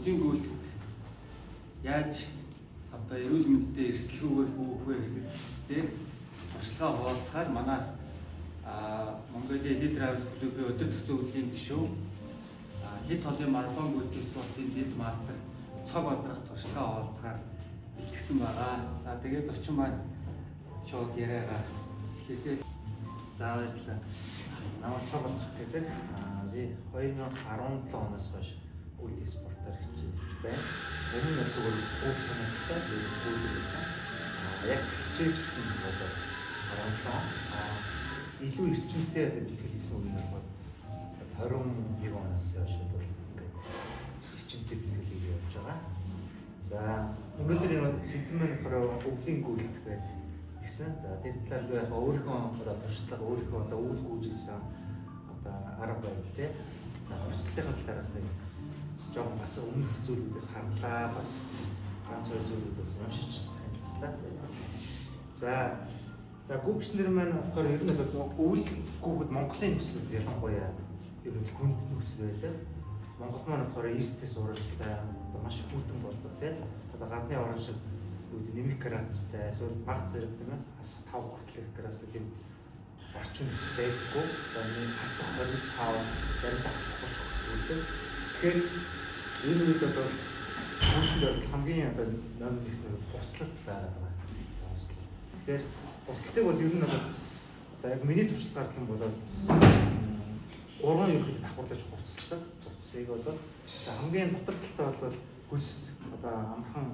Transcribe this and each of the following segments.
өвлийн гүйлтэд яаж одоо эрүүл мэндтэй эрсдэлгүйгээр бүөх вэ гэдэг дээр туршлагаа хуваалцахаар манай Mongolia Elite Riders клубын өдөр төгсөө өвлийн гишүүн хэд холын марафон гүйцэтгэх спортын дэд мастер цог одрах туршлагаа хуваалцахаар илтгэсэн байгаа. За тэгээд очин маань шууд яриагаа хийхэд заавал намайг цог одрах гэдэг би 2017 оноос хойш үйл спортоор хичээлж байна. Өмнө нь зөвхөн бүх сонирхолтой үйлдэлсэн. Яг хичээлжсэн бодоод 17 илүү эрчимтэй бэлтгэл хийсэн үе нь бол 21 оноос хойш бол ингээд эрчимтэй бэлтгэл хийж явж байгаа. За өнөөдөр энэ сэдвэн болохоор өвлийн гүйлт байдаг гэсэн. За тэр талаар би яг өөрийнхөө одоо туршлага өөрийнхөө одоо үйл гүйжсэн одоо арга барил те. За өрсөлдөнхөө талаараас нэг жоохон бас өмнөх зүйлүүдээс харлаа бас ганц хоёр зүйлүүдээс уншиж танилцлаа. За гүгчнэр маань болохоор ер нь бол өвөл гүгэд Монголын нөхцөл ялангуяа ер нь хүнд нөхцөл байдаг. Монгол маань болохоор эстес уралтай одоо маш хүйтэн болдог тийм. Одоо гадны орн шиг үүд нэмэх градустай эсвэл баг зэрэг тийм ээ хасах 5 хүртэлх градустай тийм орчин нөхцөл байдаггүй. Одоо нэг хасах 25 заримдаа хасах 30 хүртэлтэй. Тэгэхээр энэ үед одоо хүмүүсд хамгийн одоо номер 1 хувцлалт байгаа. Тэгэхээр хувцлалтыг бол ер нь одоо яг миний туршлагаар гэх юм бол 3 ерөнхийдөө давхарлаж хувцалдаг. Хувцсыг бол хамгийн дотор талтай бол хөлс одоо амархан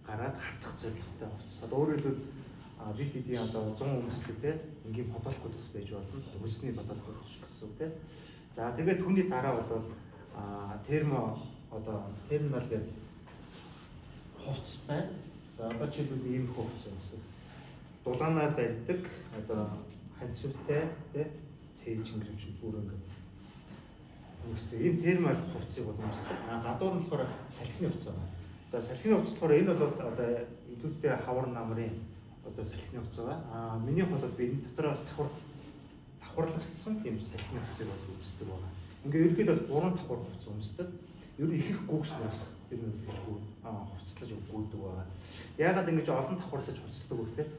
гараад хатах зорилготой хувцас. Одоо өөрөөр хэлбэл бид хэдийн одоо 100 хүмүүстэй те ингийн бодолгоодс байж болно. Хөлсний бодолгод гэсэн үг те. За тэгээд түүний дараа бол термал гэдэг хувцас байна. За одоо чи бид ийм хувцас юмсан. Дулаанаар барьдаг одоо ханцуутай тий цээж ингэвч бүр ингэ үүсцээ. Ийм термал хувцсыг бол өмсдөг. Гадуур нь болохоор салхины хувцас байна. За салхины хувцас болохоор энэ бол одоо илүүтэй хавар намрын одоо салхины хувцас байна. Минийх бол би энэ дотроос давхарлагдсан тийм салхины хувцсыг бол өмсдөг байна. Ингээ ерөөд бол 3 давхар хувцас өмсдөг. Ер нь их их гүгчнээс ер нь тэггүй хувцлаж өгдөг байгаа. Яагаад ингэж олон давхарлаж хувцалдаг вэ гэхээр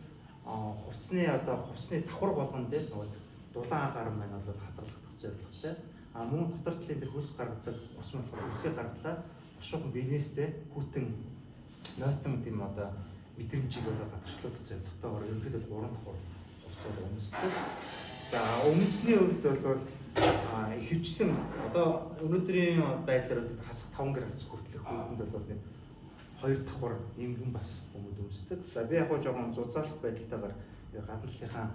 хувцсны давхар болгоно дээр дулаан гар маань бол хадгалагдах зорилготой. Мөн дотор талын дээр хөлс гаргадаг ус нь болохоор хөлсийг гаргалаа. Уршуухан биенээстэй хүтэн нойтон тийм одоо мэдрэмжийг бол гадагшлуулах зорилготойгоор ерөнхийдөө 3 давхар хувцас өмсдөг. За өмнөдний үед бол ихэвчлэн одоо өнөөдрийн байдлаар хасах 5 градус хүртэлх үүнд бол нэг 2 давхар эмгэн бас өмд өмсдөг. За би яг жоохон зузаалах байдалтайгаар гадна талынхаа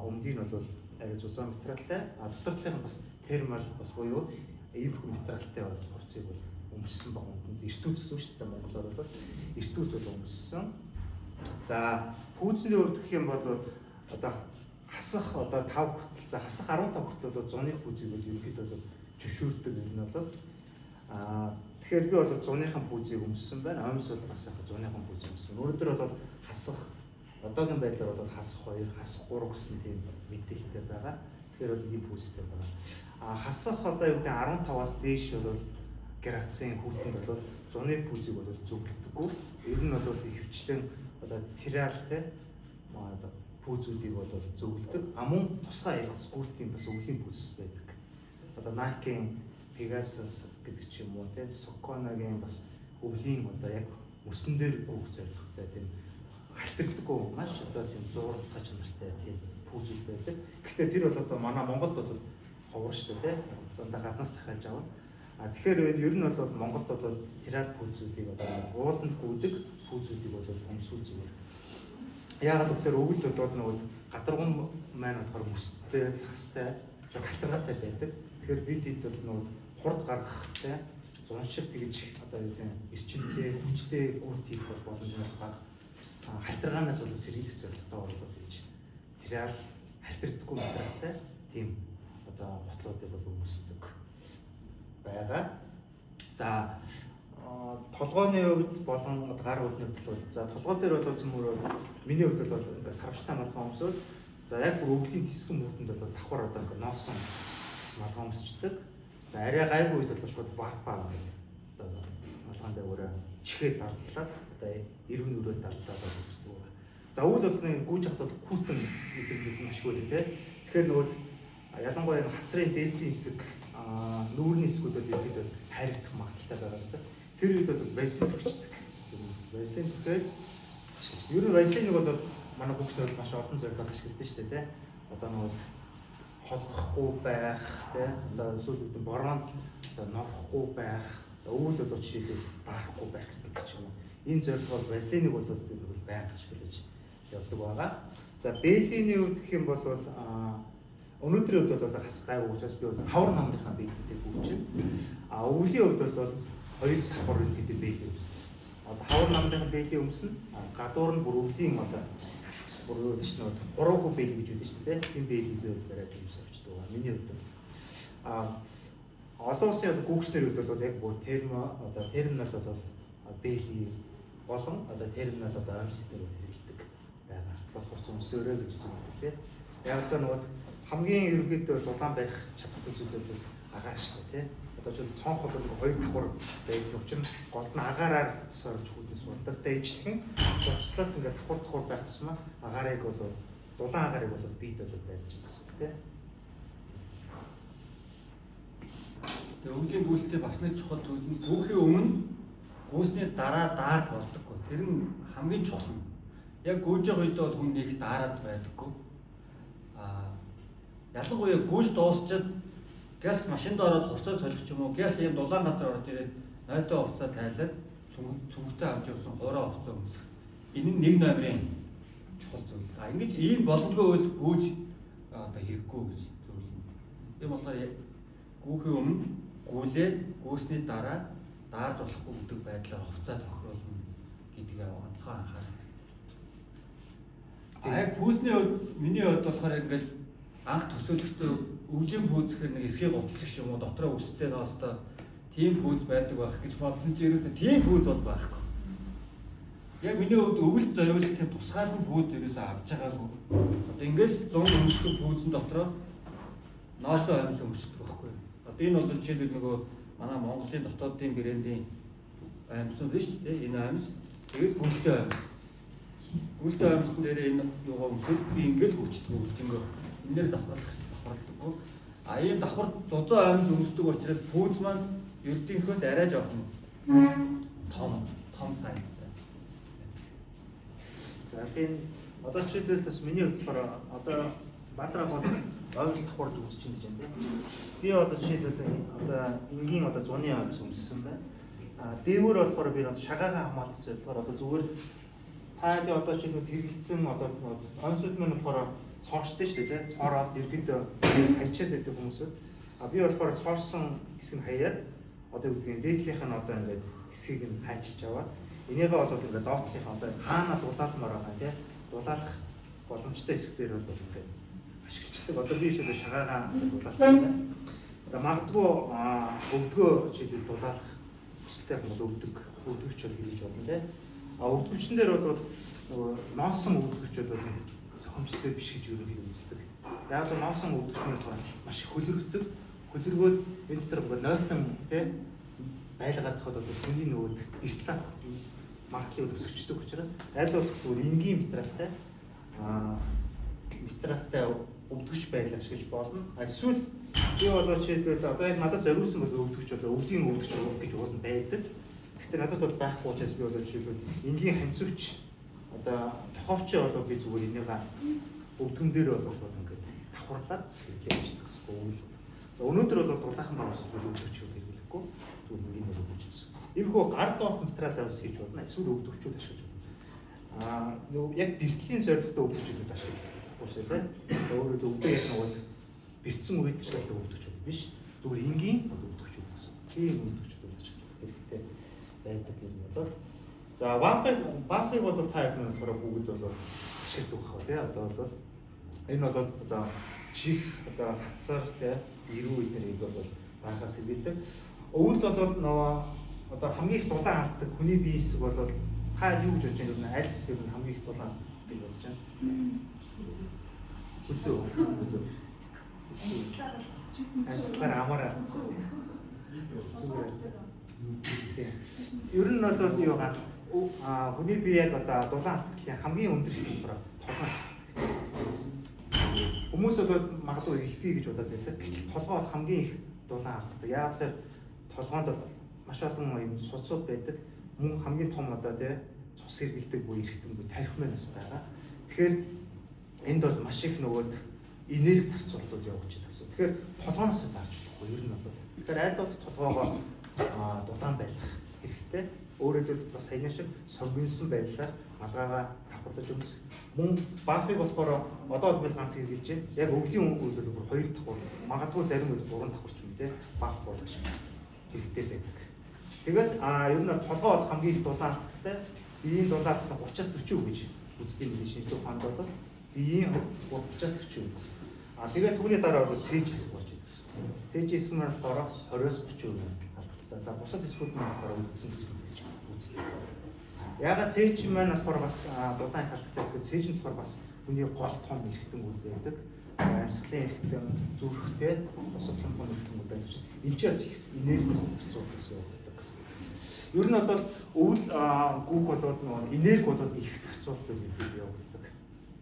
өмдийг нь бол арай зузаан материалтай, дотор талынх нь бас термал бас буюу иймэрхүү материалтай бол хувцсыг бол өмссөн баг өмдөнд эртүүц гэсэн шүү дээ. Монголоор бол эртүүц бол өмссөн. За пүүзний хувьд гэх юм бол одоо хасах одоо 5 хүртэл за хасах 15 хүртэл бол зуны пүүзийг бол ерөнхийдөө бол зөвшөөрдөг юм нь бол тэгэхээр би бол зуныхан пүүзийг өмссөн байна. Амс бол бас яг зуныхан пүүз өмссөн. Өөрөөр бол хасах одоогийн байдлаар бол хасах 2, хасах 3 гэсэн тийм мэдээлэлтэй байгаа. Тэгэхээр бол ийм пүүзтэй байна. Хасах одоо юу гэдэг 15-аас дээш бол градусын хүртэнд бол зуны пүүзийг бол зөвлөдөггүй. Ер нь бол ихэвчлэн одоо тиралтай пүүзүүдийг бол зөвлөдөг. Мөн тусгай ялгас гүйлтийн бас өвлийн пүүз байдаг. Одоо Nike-ийн Pegasus гэдэг ч юм уу те Saucony-гийн бас өвлийн одоо яг өсөн дээр гүөх зорилготой тийм халтардаггүй маш одоо тийм зургатгай чанартай тийм пүүзүүд байдаг. Гэхдээ тэр бол одоо манай Монголд бол ховор шүү дээ те. Одоо гаднаас захиалж авна. Тэгэхээр ер нь бол Монголд бол тирал пүүзүүдийг одоо ууланд гүйдэг пүүзүүдийг бол өмсүүл зүгээр. Яагаад гэвэл өвөл бол нөгөө гадарган маань болохоор мөстэй, цастай, жоо халтаргаатай байдаг. Тэгэхээр бид хэд бол нөгөө хурд гаргахтай зун шиг тэгж одоо юу гэдэг эрчимтэй, хүчтэй гүйлт хийх боломж байгаа. Халтаргаанаас бол сэргийлэх зорилготой бол гэж тирал халтардаггүй материалтай тийм одоо готлуудыг бол өмсдөг байгаа. За толгойн хувьд болон гар өвдний хувьд бол за толгой дээр бол зөмөр миний хувьд бол ингээ сарвчтай малгай өмсөв. За яг бүр өвлийн тисгэн мөрөнд бол давхар одоо ингээ нооссон малгай өмсчдэг. За арай гайгүй үед бол шууд варпаа гэдэг одоо байгаараа чихээ дардлаад одоо эргэн өрөө дардлаад үздэг байна. За үйл болгоны гүйж хатад хүүтэн мэдрэмжүүд нь ашиглав тий. Тэгэхээр нөгөө ялангуяа хацрын дээдлийн хэсэг нүүрний хэсгүүдэд ихэд хайрлах магадaltaй байгаа гэдэг. Тэр үед бол вазелин төрчихдөг. Вазелин төрөхөд ер нь вазелиныг бол манай бүгд маш олон зорилгоор ашигладаг шүү дээ тий. Одоо нөгөө холгохгүй байх тий. Одоо эсвэл үүдэн бороонд норохгүй байх, өвөл бол жишээлбэл даарахгүй байх гэдэг ч юм уу. Энэ зорилгоор вазелиныг бол бид нэг байнга ашиглаж явдаг байгаа. За бэлиний үед гэх юм бол өнөөдрийн үед бол хас гайгүй учраас би бол хавар намынхаа бэлитэй гүйчин. Өвлийн үед бол хоёр давхар гэдэг бэли өмсдөг. Одоо хавар намынхаа бэли өмснө. Гадуур нь бүр өвлийн одоо бүр өөдч нь уруугүй бэли гэж үүдэж шүү дээ. Тийм бэли би бариад өмсөж авчдаг байгаа. Миний хувьд олон улсын одоо гүйчнэр үед бол яг бүр терминал бол бэли болон одоо терминал одоо амьсдэр хэрэглэдэг байгаа. Болох ч өмсөөрөө гэж зүйлдэг тийм. Яг л нөгөө хамгийн ерөнхийдөө дулаан байх чадвартай зүйлүүд бол агаар шүү дээ тийм. Одоо ч цонх бол хоёр давхар байж учраас голд нь агаараар сорж хүүдээс болдог дэжлэх нь цоцлоод ингээд давхар байх тусмаа агаарыг бол дулаан агаарыг бол бийд бол байж гэсэн тийм. Тэгээ өвлийн гүйлтээ бас нэг чухал зүйл нь гүүхийн өмнө гүйсний дараа даард болдоггүй. Тэр нь хамгийн чухал. Яг гүйж байгаа үед бол хүн нэг даарад байдаггүй. Ялангуяа гүйж дуусчаад газ машинд ороод хувцас солих ч юм уу, газ ийм дулаан газар орж ирээд нойтоо хувцас тайлаад цүнхтэй авч явсан хоороо хувцас өмсөх. Энэ нь нэг номерын чухал зүйл. Ингэж ийм боломжгүй үйл гүйж одоо хэрэггүй гэж зүйл нь. Тийм болохоор гүүхийн өмнө гүйлээ гүйсний дараа даарж болохгүй гэдэг байдлаар хувцас тохируулна гэдгийг онцгой анхаарах. Яг пүүсний миний хувьд болохоор ингээл анх төсөөлөхдөө өвлийн пүүзэхээр нэг эсхийг гуталчих юм уу дотроо үстэй ноостой тийм пүүз байдаг байх гэж бодсон ч ерөөсөө тийм пүүз бол байхгүй. Яг миний хувьд өвөлд зориулах тийм тусгаалan пүүз ерөөсөө авч байгаагүй. Одоо ингээл 100 өмсөх пүүзэн дотроо ноосоо амьс өмсдөг байхгүй. Одоо энэ бол жишээлбэл нөгөө манай Монголын дотоодын брэндийн амьсан биш үү? Энэ амьс тэгээд гүлтэй амьс. Гүлтэй амьсан дээр энэ юугаа өмсөд би ингээл хүчтэй үлжингөө. Энээр давхардаггүй. Ийм давхар зузаан амьс өмсдөг учраас пүүз маань ердийнхөөс арай жоохон том сайзтай. За тийм одоо жишээлбэл бас миний хувьд одоо Бадраа хол амьс давхар үзэж чинь гэж байна. Би одоо жишээлбэл одоо энгийн одоо зуны амьс өмссөн байна. Дээвэр болохоор би шагаагаа хамгаалах зорилгоор одоо зүгээр таад одоо жишээлбэл хэрэгэлсэн одоо амьсууд маань болохоор цоочтой шүү дээ тий. Цоороод ерөнхийдөө хайчаад байдаг хүмүүсүүд. Би болохоор цоорсон хэсэг нь хаяад одоо үүдгийн дээдлийнх нь одоо ингээд хэсгийг нь хайчиж аваад энийгээ бол ингээд доотлынх одоо хаана дулаалмаар байгаа тий. Дулаалах боломжтой хэсэг дээр бол ингээд ашиглаждаг. Одоо би шилээ шагаагаа дулаалсан байна. За магадгүй өвдгөө жишээлбэл дулаалах хүсэлтэй хүмүүс өвдөгч бол хийж болно тий. Өвдгөчн дээр бол нөгөө ноосон өвдгөчүүд бол зохимжтой биш гэж ерөнхийдөө үздэг. Яг л ноосон өвдөгчнүүд маш хөлөрөгдөг. Хөлөргөөд энэ дотор нойтон тий байлгаад тахад бол хүний нөгөөд эртлэх магадлал өсөждөг учраас аль болох зүгээр энгийн материалтай өвдөгч байлгах гэж болно. Эсвэл би бол жишээлбэл одоо яг надад зориулсан бол өвдөгч бол өвлийн өвдөгч гэж уулан байдаг. Гэхдээ надад бол байхгүй учраас би бол жишээлбэл энгийн ханцууч одоо тоховч бол би зүгээр энийг өвдгөн дээр бол шууд ингээд давхарлаад хэрэглэж гэсэн үг. За өнөөдөр бол дулаахан багс бол өвдөгчүүд хэрэглэхгүй зүгээр энгийн нэр өгч гэсэн. Иймэрхүү гар доорх материал авс хийж болно. Эсвэл өвдөгчүүд ашиглаж болно. Нөгөө яг бэртлийн зорилготой өвдөгчүүд ашиглаж байна. Уусаа тийм. Өөрөөр өвдөө яг нөгөө бэртсэн үед ч гэсэн өвдөгчүүд биш. Зүгээр энгийн өвдөгчүүд гэсэн. Тийм өвдөгчүүд ашиглах хэрэгтэй байдаг юм байна. За бафыг бол та яг нэг бүгд бол ашигладаг байх тий. Одоо бол энэ бол одоо чих одоо хацар тий ирүү эднэрийг бол баахаас хэрэгэлдэг. Өвөлд бол нөгөө одоо хамгийн их дулаан алддаг хүний бие хэсэг бол та юу гэж бодож байна? Аль хэсэг нь хамгийн их дулаан гэж бодож байна? Үзөө. Анцлаар амаараа. Ер нь бол юу гэх хүний бие яг одоо дулаан хатгалын хамгийн өндөр хэсэг болохоор толгой хэсэг. Хүмүүс бол магадгүй их бие гэж бодоод байдаг. Гэтэл толгой бол хамгийн их дулаан хатгалтай. Яг л толгойд бол маш олон юм судсууд байдаг. Мөн хамгийн том одоо тий цус хэргэлдэг буюу эргэтэн буюу тархимнаас байгаа. Тэгэхээр энд бол маш их нөгөөд энерги зарцуулалтууд явж байгаа гэсэн. Тэгэхээр толгойноос дарж болохгүй ер нь бол. Тэгэхээр аль болох толгоогоо дулаан байлгах хэрэгтэй. Өөрөөр хэлбэл бас саяны шиг согинсон байдлаар малгайгаа давхардаж өмсөх. Мөн бафыг болохоор одоо бол ганц хэрглэж байна. Яг өвлийн үед бол 2 давхар, магадгүй зарим үед 3 давхар ч юм те баф болгож хэрэгтэй байдаг. Тэгээд ер нь толгой бол хамгийн их дулаан хаттай. Биеийн дулаан хаттай 30-аас 40% гэж үздэг юм шинжлэх ухаанд бол биеийн 30-аас 40% гэсэн. Тэгээд түүний дараа бол цэж хэсэг болж байгаа гэсэн. Цэж хэсэг нь болохоор 20-аас 30% хаттай. За бусад хэсгүүд нь болохоор үлдсэн гэсэн үг гэж үздэг. Ягаад цээж маань болохоор бас дулаан хаттай гэхэд цээж нь болохоор бас хүний гол том эргэтэн үйл байдаг. Амьсгалын эргэтэн зүрхтэй бусад том эргэтэн байдаг учраас энэ ч бас энергиос зарцуулах гэсэн үг гэсэн. Ер нь бол өвөл гүүх болоод энерги болоод их зарцуулдаг гэдэг явагддаг.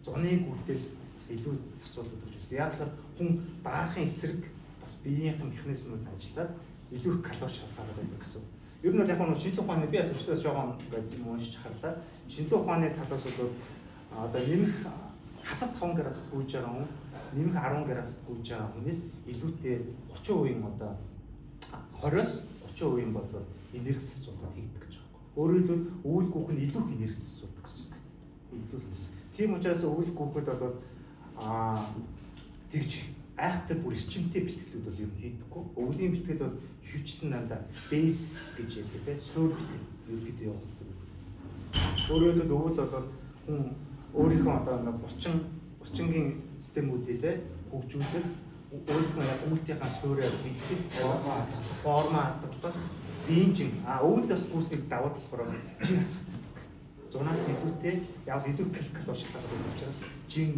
Зуны гүйтээс илүү зарцуулдаг гэж үздэг. Яг л хүн дарахын эсрэг бас биеийнхэн механизмууд ажиллаад илүү их калори шалгардаг байдаг гэсэн. Ер нь яг нь шинжлэх ухааны би бас өчтөөс жоохон гэдэг юм уншиж харлаа. Шинжлэх ухааны талаас бол одоо нэмэх хасад 5 градусд гүйж байгаа хүн нэмэх 10 градусд гүйж байгаа хүнээс илүүтэй 30% одоо 20-оос 30% бол энерги зарцуулалт хийдэг гэж байна. Өөрөөр хэлбэл өвөл гүүх нь илүү их энерги зарцуулдаг гэсэн. Илүү их. Тийм учраас өвөл гүүхэд бол тэгж айхтай бүр эрчимтэй бэлтгэлүүд бол ер нь хийдэггүй. Өвлийн бэлтгэл бол хөвчлэн дандаа бейс гэж ярьдаг тийм суур бэлтгэл ерөөдөө явуулдаг. Өөрөөр хэлбэл өвөл бол хүн өөрийнхөө одоо 30-гийн системүүдээ хөгжүүлдэг. Өөрийнхөө яг өвөлтийнхаа суурьаар бэлтгэл форма хадгалах биеийн өвөлд бас гүйцэтгэх давуу тал болохоор жин хасагддаг. 100-аас илүүтэй яг илүү калори шалгардаг учраас жин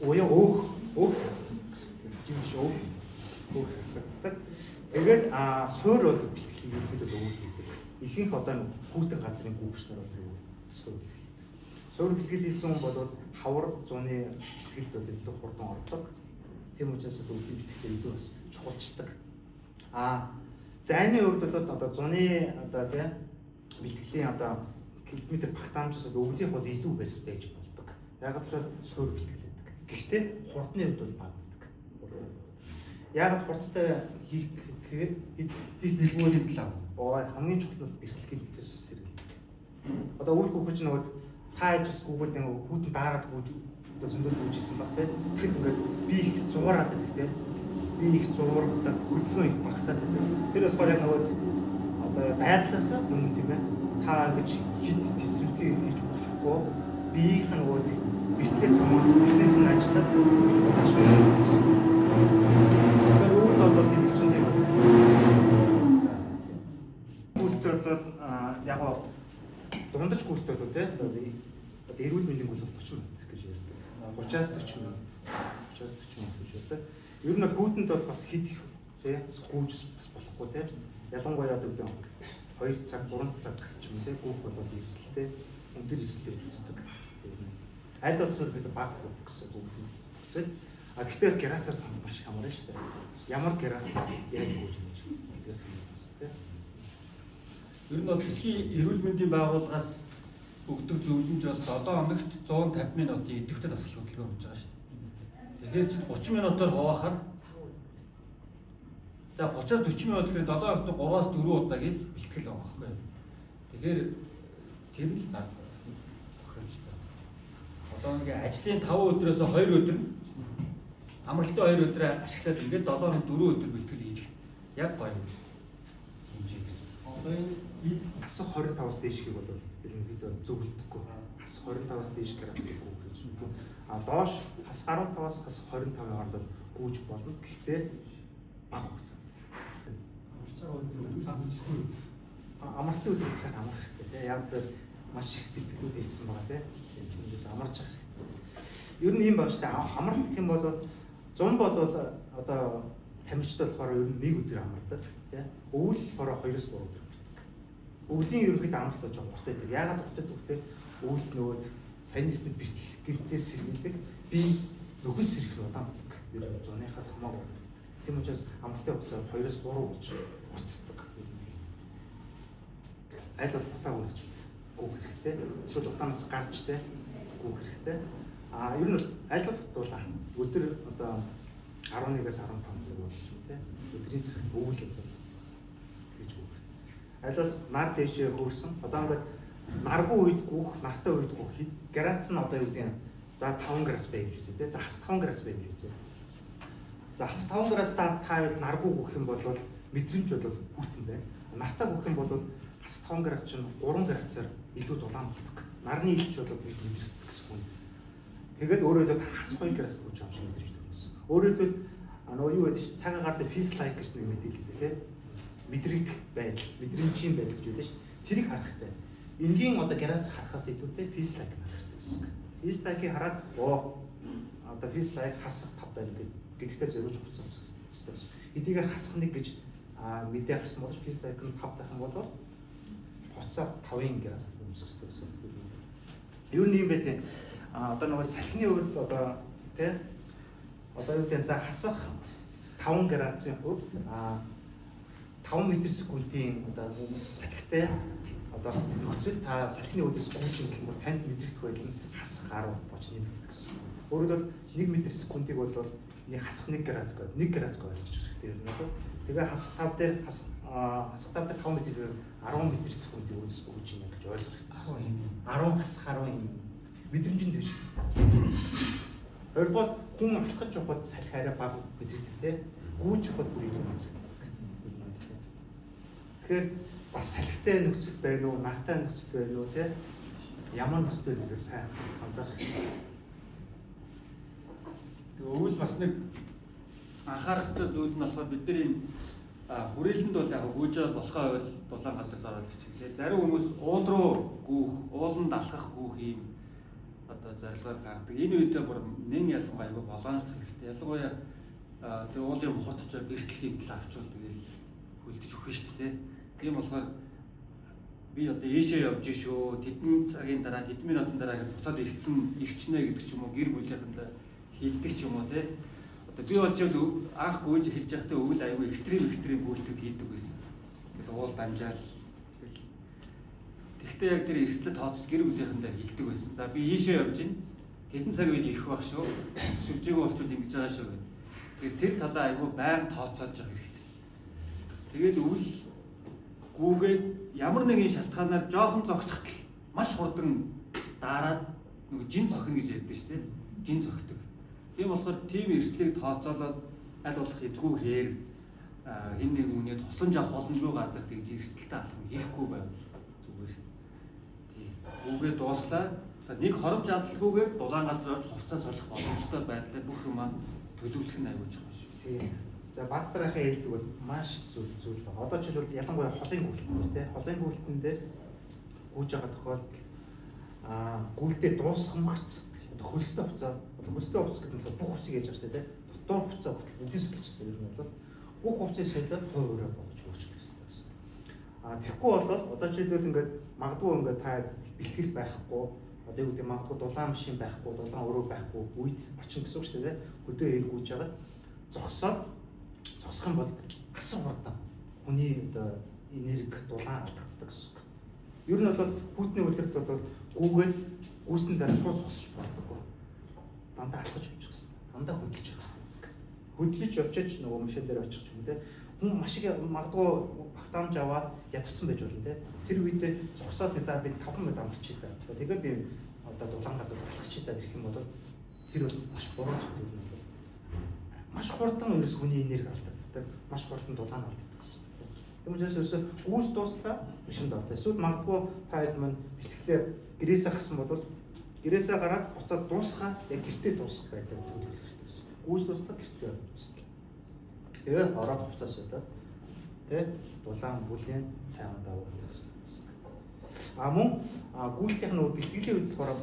уяа өөх хасагддаг гэсэн. Жин шоу өөх хасагддаг. Тэгээд суур бол бэлтгэл ерөнхийдөө өвөл гэдэг. Ихэнх одоо хүүтэн газрын гүйчнэр бол суур бэлтгэл. Суур бэлтгэл хийсэн хүн бол хавар зуны бэлтгэлд бол илүү хурдан ордог. Тийм учраас өвлийн бэлтгэл илүү бас чухалчдаг. Зайны хувьд бол одоо зуны одоо тийм бэлтгэлийн одоо километр багтаамжаас өвлийн хол илүү байж болдог. Яг л суур бэлтгэл гэдэг. Гэхдээ хурдны хувьд бол багтдаг. Яг хурдтай хийх гэхэд бэлтгэлийн талаа. Хамгийн чухал нь бэлтгэлийн төлөөс сэргийлдэг. Одоо үйл гүгэж нөгөө та ижс гүгэл нэг хүүтэн дараад гүйж одоо зөндөл гүйжсэн баг тийм. Тэгэхэд ингээд би их зуураад байдаг тийм. Би их зуурдаг хөдөлгөөн их багасаад байдаг. Тэр болохоор яг нөгөө одоо байдлаас өмнө тийм ээ. Та ингэж хит төсвөлтийг хийж болохгүй. Биеийнх нь нөгөө бэлтгэлээс хамгаалах механизм нь ажиллаад гэж бодож байна гэсэн. Тэр өвөл бол тийм ч юм байна. Гүйлтэр бол яг дундаж гүйлтэр бол тийм эрүүл мэндийн гүйл 30 минут гэж ярьдаг. 30-аас 40 минут. 30-аас 40 минут гэж ярьдаг. Ер нь гүйтэнд бол бас хит их тийм гүйж бас болохгүй тийм. Ялангуяа одоо 2 цаг 3 цаг ч юм тийм гүйх бол эрсдэлтэй өндөр эрсдэлтэй үздэг. Аль болох ихэд баг гүйх гэсэн гүйх. Тэгвэл гэхдээ градусаас маш хамаарна шүү дээ. Ямар градусаас яаж гүйж ингэж гэдгээс хамаарна тийм. Ер нь дэлхийн эрүүл мэндийн байгууллагаас өгдөг зөвлөмж бол 7 хоногт 150 минутын идэвхтэй дасгал хөдөлгөөн хийж байгаа шүү дээ. Тэгэхээр чи 30 минутаар хуваахаар за 30-аас 40 минут гэхээр 7 хоногт 3-аас 4 удаа гэж бэлтгэл байгаа байхгүй. Тэгэхээр тэр л баг өгөхөж та. Одоо ингээ ажлын 5 өдрөөс 2 өдөр амралтын 2 өдрөө ашиглаад ингээд 7 хоног 4 өдөр бэлтгэл хийж яг гоё хэмжээ гэсэн. Одоо энэ асах 25-аас дээшгийг бол ерөнхийдөө зөвлөдөггүй. Хас 25-аас дээш градус гэхгүй гэж юм. Доош хас 15-аас хас 25-ын хооронд гүйж болно. Гэхдээ бага хугацаа. Амралтын өдөр цаг амрах хэрэгтэй. Яг л маш их бэлтгэлүүд ирсэн байгаа тийм. Түүнээс амарч авах хэрэгтэй. Ер нь юм байна шүү дээ. Амралт гэх юм бол 100 бол одоо тамирчид болохоор ер нь 1 өдөр амардаг тийм. Өвөл болохоор 2-3 өдөр. өвлийн ерөнхийд амралт болж байгаа хурд байдаг. Яагаад хурд байдаг вэ? Өвөл нөөд сайн нэсний бэртэл гэртээс сэргийлдэг. Би нөхөс сэргэх нь удаан байдаг. Ер нь зуныхаас хамаагүй. Тийм учраас амралтын хугацаа 2-3 гэж уцдаг. Аль бол утаа үргэлжлэл гүөх хэрэгтэй. Эсвэл утаанаас гарч тэ гүөх хэрэгтэй. Ер нь аль бол дуулаа. Өдөр одоо 11-аас 15 цаг болж юм те. Өдрийн цагт өвөл гэж гүөх. Аль бол нар дэшээ хөөрсөн. Одоо ингээд наргүй үед гүөх, нартай үед гүөх. Градус нь одоо юу гэдэг юм. За 5 градус байж үзье те. За 5 градус байж үзье. За 5 градус та үед наргүй гүөх юм бол мэдрэмж бол хүүтэн байна. Нартай гүөх юм бол 5 градус чинь 3 градусаар илүү дулаан болдог. Нарны илч бол бид мэдэрдэг гэсэн үг. Тэгээд өөрөөр хэлбэл хас 2 градус гүйж авч мэдэрч байсан. Өөрөөр хэлбэл нөгөө юу гэдэг чинь цагаан гард feels like гэж нэг мэдээлэл дээ, тийм. Мэдрэгдэх байдал, мэдрэмжийн байдал гэж байдаг шүү дээ. Тэрийг харах хэрэгтэй. Энгийн одоо градус харахаас илүүтэй feels like харах хэрэгтэй гэсэн үг. Feels like-ийг хараад одоо feels like хасах 5 байна гэдэгтээ зориулж утсан гэсэн үг. Эдийгээр хасах нэг гэж мэдээ гарсан бол feels like нь 5 байх юм бол хуцаа 5-ын градус өмсөх гэсэн үг. Юу нэм бэ те? Одоо нөгөө салхины хувьд одоо тий одоо юу гэдэг за хасах 5 градусын хувьд 5 м/с-ийн одоо салхитай одоо нөхцөл та салхины өөдөөс гүйж гэх юм бол танд мэдрэгдэх байдал нь хасах 10 болж нэмэгддэг гэсэн. Өөрөөр бол 1 м/с-ийг бол нэг хасах 1 градус гэдэг 1 градус ойлгож хэрэгтэй юм байна. Тэгээ хасах 5 дээр хасах 5 дээр 5 м-ээр 10 м/с-ийг өөдөөс гүйж юм гэж ойлгох хэрэгтэй. 10 хасах 10 юм мэдрэмжийн дэвш. Хоёрдугаар хүн алхаж явахад салхи арай бага мэдрэгдэх те. Гүйж явахад бүр илүү мэдрэгдэх. Тэгэхээр бас салхитай нөхцөл байна уу, нартай нөхцөл байна уу те. Ямар нөхцөл вэ гэдээ сайн анзаарах хэрэгтэй. Тэгээ өвөл бас нэг анхаарах ёстой зүйл нь болохоор бид нар энэ хүрээлэнд бол яг гүйж байгаа болохоо байвал дулаан газар ороод ирчихлээ. Зарим хүмүүс уул руу гүйх, ууланд алхах гүйх юм одоо зорилгоор гардаг. Энэ үедээ бүр нэн ялангуяа айгүй боломжтой хэрэгтэй. Ялангуяа тэр уулын бухард очоод бэртэл хэмтэл авчвал тэгэл хүлдэж өгөх шүү дээ. Тийм болохоор би одоо ийшээ явж шүү. Тэдэн цагийн дараа, тэдэн минутын дараа гэж буцаад ирчнэ гэдэг ч юм уу гэр бүлийнхэндээ хилдэг ч юм уу те. Одоо би болж анх гүйж эхэлж байхдаа өвөл айгүй экстрим гүйлтэд хийдэг байсан. Тэгэл уул дамжаал. Тэгтээ яг тэр эрсдлээ тооцож гэр бүлийнхэндээ хилдэг байсан. За би ийшээ явж гин. Хэдэн цаг үед ирэх байх шүү. Сүлжээгөө болчвол ингэж байгаа шүү гэх. Тэгэхээр тэр талаа айгүй байнга тооцоож явах хэрэгтэй. Тэгээд өвөл гүүгээд ямар нэгэн шалтгаанаар жоохон зогсохтол маш хурдан дараад нэг жин цохино гэж ярьдэн шүү дээ. Жин цохидог. Тийм болохоор тийм эрсдлийг тооцоолоод аль болох эзгүй хээр энэ нэг үнэ тусламж авах боломжгүй газар тэгж эрсдэлтэй алхам хийхгүй байвал зүгээр. Тийм. Гүүгээ дууслаа. Нэг хоровч адалгүйгээр дулаан газар орж хувцас солих боломжтой байдлаар бүх юм төлөвлөх нь аюул чухал шүү. Тийм. За Баатарынхаа хэлдэг бол маш зүйл байна. Одоо ч л ялангуяа холын гүйлтэн тий. Холын гүйлтэн дээр гүйж байгаа тохиолдолд гүйлтээ дуусгах мэгц хөлстэй хуцаа. Хөлстэй хуцаа гэдэг нь бүх хувцсыг яаж байгаа тий. Дотор хуцаа хүртэл үдээс төлчихсөн юм бол бүх хувцсыг солиод хуваараа болгож өөрчлөх гэсэн. Тэгэхгүй бол одоо жишээлбэл ингээд магадгүй ингээд та бэлтгэл байхгүй одоо юу гэдэг магадгүй дулаан машин байхгүй, дулаан өрөө байхгүй үед орчин гэсэн үг шүү дээ. Хөдөө эргүүж байгаа. Зогсох юм бол асуу хурдан хүний одоо энерги дулаан алдагддаг гэсэн үг. Ер нь бол хүүтний үйлдэлд бол гүүгээд гүйсэн дараа шууд зогсож болдоггүй. Дандаа алхаж явчих гэсэн. Дандаа хөдөлж явах гэсэн. Хөдлөж явчаач нөгөө машин дээр очих ч юм те. Хүн маш их магадгүй багтаамж аваад ядчихсан байж болно те. Тэр үедээ зогсоод за би 5 минут амарчий та. Тэгээд би одоо дулаан газар алхачий та гэх юм бол тэр бол маш буруу зүйл юм байна. Маш хурдан ерөөс хүний энерги алдагддаг. Маш хурдан дулаан алддаг гэсэн. Тэгмээс ерөөсөө гүйж дуустал машинд ордог. Эсвэл магадгүй та хэд маань бэлтгэлээ гэрээсээ хасан бол гэрээсээ гараад буцаад дуусхаа яг гэртээ дуусгах байдлаар төлөвлөх хэрэгтэй гэсэн. Гүйж дуустал гэртээ дуустал. Тэгээд ороод хуцаас удаад тэгээд дулаан бүлийн цайхан давуу гэсэн. Мөн гүйцлийн нөгөө бэлтгэлийн үед болохоор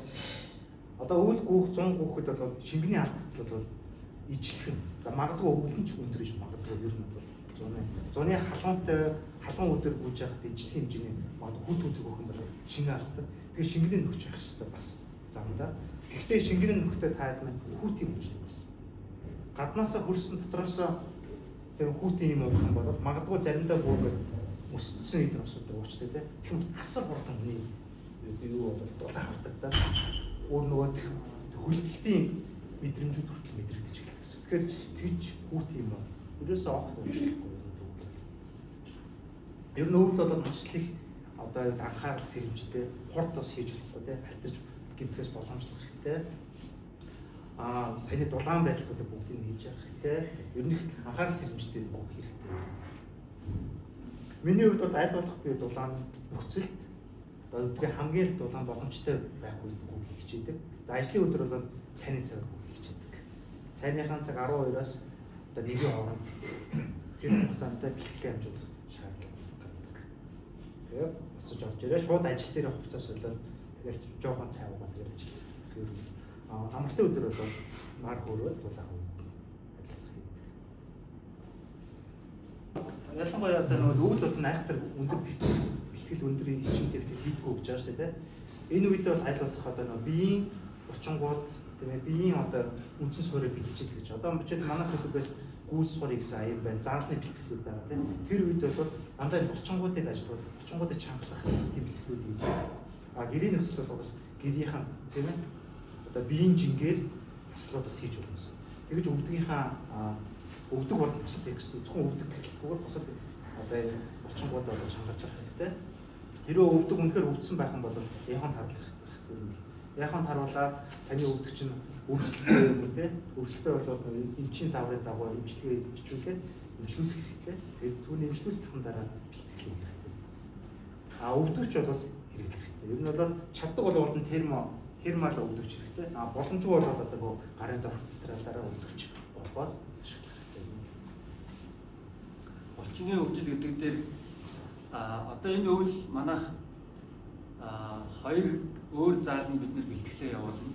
одоо өвөл гүйх 100 гүйхэд бол шингэний алдагдал бол ижлэх нь. За магадгүй өвлөн ч өндөр ш магадгүй ер нь бол Зуны халуун өдөр бүүж явахад ижил хэмжээний хүүт өдөр өгөх юм бол шинэ алддаг. Тэгээ шингэний нөхч явах хэрэгтэй бас замдаа. Гэхдээ шингэний нөхөдөө таадна хүүтийн мөчтэй бас. Гаднаасаа хөрсөн дотроосоо тэр хүүтийн юм уух юм бол магадгүй заримдаа бүгд өссөн эдгээр усуудыг уучдаг тийм. Тэгэхээр асар хурдан хүний юу бол дулаан хардаг та. Өөр нөгөө хөлтөлтийн мэдрэмжүүд хүртэл мэдрэгдэж байгаа гэсэн. Тэгэхээр тэгж хүүтийн юм ерөөсөө огт уучлахгүй. Ер нь өвд болоод мачлах одоо анхаарал сэрэмжтэй хурд бас хийж болохгүй тийм. Халтаж гэмтгээс боломжлох хэрэгтэй. Саяны дулаан байдлуудыг бүгдийг хийж явах хэрэгтэй. Ер нь анхаарал сэрэмжтэй бүх хэрэгтэй. Миний хувьд бол аль болох би дулаан нөхцөлд өдрийн хамгийн л дулаан боломжтой байх үед үгүй хичээдэг. За ажлын өдөр бол цайны цагаар үгүй хичээдэг. Цайныхаа цаг 12-аас одоо 1-ийн хооронд тэр хугацаанд бэлтгэл амжуулах шаардлага гардаг. Тэгээ босож орж ирээ шууд ажил дээр хугацаас болоод тэгээд жоохон цай уугаад ирж ажилладаг. Амралтын өдөр бол нар хөрөөд дулаан ялангуяа одоо нөгөө өвөл бол найхтар өндөр бэлтгэл өндрийн хичмэлтэй хийдгүү гэж байгаа шүү дээ. Энэ үед бол аль болох одоо нөгөө биеийн урчингууд тийм ээ биеийн одоо үндсэн суурийг бэлтжил гэж. Одоо бичээд манай клубээс гүйс суурь гэсэн аян байна. Заалны бэлтгэлүүд байгаа тийм. Тэр үед бол дандаа урчингуудыг ажиглуулах, урчингуудыг чангалах тийм бэлтгэлүүд хийдэг. Гэрийн нөхцөл бол бас гэрийнхэн тийм ээ одоо биеийн жингээр таслууд бас хийж болно. Тэгэж өвдөг бол бусад гэсэн зөвхөн өвдөг гэхгүйгээр бусад одоо урчингууд одоо чангарч авах хэрэгтэй. Хэрвээ өвдөг үнэхээр өвдсөн байх юм бол яахан таруулах хэрэгтэй. Яахан таруулаад таны өвдөг чинь өрсөлдөө юм те. Өрсөлдөө бол эмчийн саврын дагуу эмчилгээ бичүүлээд эмчлүүлэх хэрэгтэй. Тэгээд түүний эмчлүүлсэхийн дараа бэлтгэх хэрэгтэй. Өвдөгч бол хэрэглэх хэрэгтэй. Ер нь бол чаддаг бол урд нь термал өвдөгч хэрэгтэй. Боломжгүй бол одоо гарын дор филтралаараа өвдөгч болоод орчингийн өвчл гэдэг дээр одоо энэ өвөл манайх хоёр өөр зааланд бид нэр бэлтгэлээ явуулна.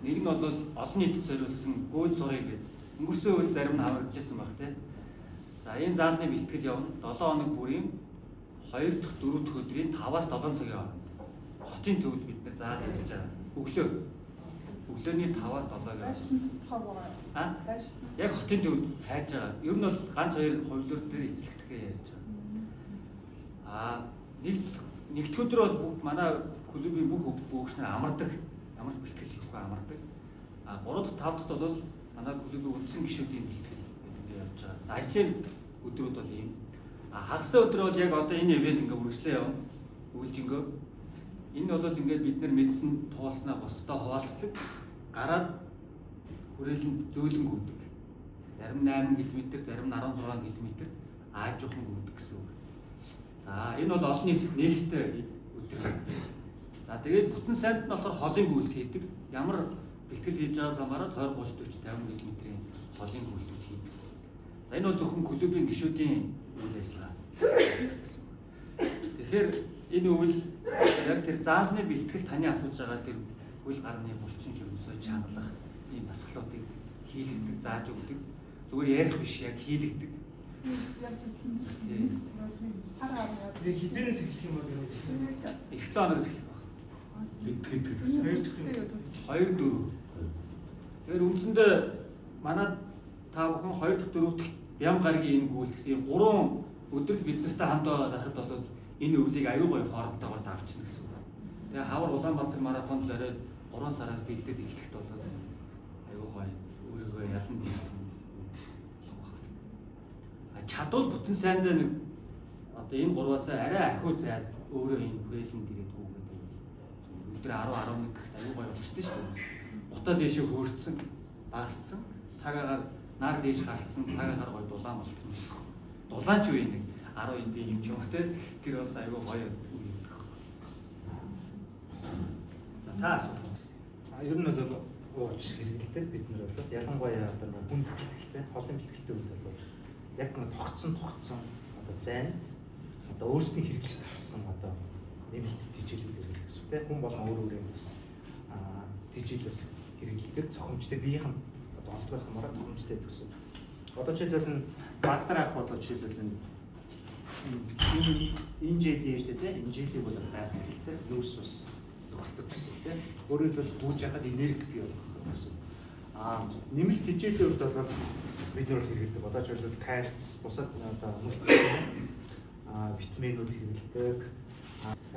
Нэг нь бол олон нийтэд зориулсан гүйж сургыг гэдэг. Өнгөрсөн үйл зарим нь аврагдчихсан баг тий. За энэ заалны бэлтгэл явна 7 хоног бүрийн 2 дахь 4 дахь өдрийн 5-аас 7 цагийн хооронд. Хотын төвд бид нэр заал хийж байгаа. Өглөөний 5-аас 7-гийн хооронд. Яг хотын төвд хайж байгаа. Ер нь бол ганц хоёр хувилбар дээр эцэлтгэхээ ярьж байгаа. Нэгд өдөр бол манай клубын бүх өвгч нар амардаг. Ямар ч бэлтгэл хийхгүй амардаг. 3 дахь 5 дахь бол манай клубын үндсэн гишүүдийн бэлтгэл гэдэг явж байгаа. Ажлын өдрүүд бол ийм. Хагас өдөр бол яг одоо энэ ивент ингээ үргэлжлээ явна. Үйлжингөө. Энэ бол ингээд бид нар мэдсэн туулснаа босдоо хуваалцдаг. Гараад хүрээлэнд зөөлөн гүвдэг. Зарим 8 км, зарим 16 км ааж жоохон гүвдэг гэсэн үг. За энэ бол олон нээлттэй өдөр. За тэгээд бүтэн сайд нь болохоор холын гүйлт хийдэг. Ямар бэлтгэл хийж байгаа замаараа 20, 30, 40, 50 км-ийн холын гүйлтүүд хийдэг. За энэ бол зөвхөн клубын гишүүдийн үйл ажиллагаа. Тэгэхээр энэ үйл яг тэр заалны бэлтгэл таны асууж байгаа тэр хөл гарны булчин жирэмсөө чангалах ийм басгалуудыг хийлэгдэг, зааж өгдөг. Зүгээр ярих биш яг хийлэгдэг. Яг хизээрээс эхлэх юм бол их цаанаас эхлэх баг. 2-4. Тэгэхээр үндсэндээ манай та бүхэн 2 дахь 4 дахь бям гарагийн энэ гүйлтийн 3 өдөр бид нартай хамт байхад бол энэ өвлийг аюу гой формтойгоор давчна гэсэн үг. Тэгээ хавар Улаанбаатар марафонд зориод 3 сараас бэлдээд эхлэхэд бол аюу гой өөрийгөө ялан дийлсэн. Чадвал бүтэн сайндаа нэг одоо энэ 3-аас арай ахиу зайд өөрөө энэ хүрээлэн дээрээдгүү гэдэг. Өдөр 10-11 гэхэд аюу гой болчихсон шүү дээ. Бутаа дээшээ хөөрцөн, багасцсан, цагаагаар нар дээш гарцсан, цагаагаар гой дулаан болцсон. Дулаан ч үе нэг 10 энд юм ч юм те тэр бол аюу гоё үе. За ер нь бол ууч хэрэгэлдэг бид нар бол ялангуяа одоо хүн бэлтгэлтэй, холын бэлтгэлтэй үед бол яг нэг тогтсон одоо зайн одоо өөрсдийн хэрэглэж тассан одоо нэмэлт тэжээлүүд хэрэглэх гэсэн те хүн болон өөр юм бас тэжээлээс хэрэглэдэг цохимжтой биеийн одоо онцлогоос хамаарат цохимжтой гэдэг гэсэн. Одоо жишээлбэл Баатар ах одоо жишээлбэл энэ жилийн шүү дээ. Энэ жилийн бол байх юм л дээ. Нүүрс ус тогтдог гэсэн тийм. Өөрөөр хэлбэл бууж яхад энерги бий болох гэсэн. Нэмэлт хичээлийн үед бол бид нар хэрэглэдэг. Одоо жишээлбэл кальц, бусад одоо витаминууд хэрэглэдэг.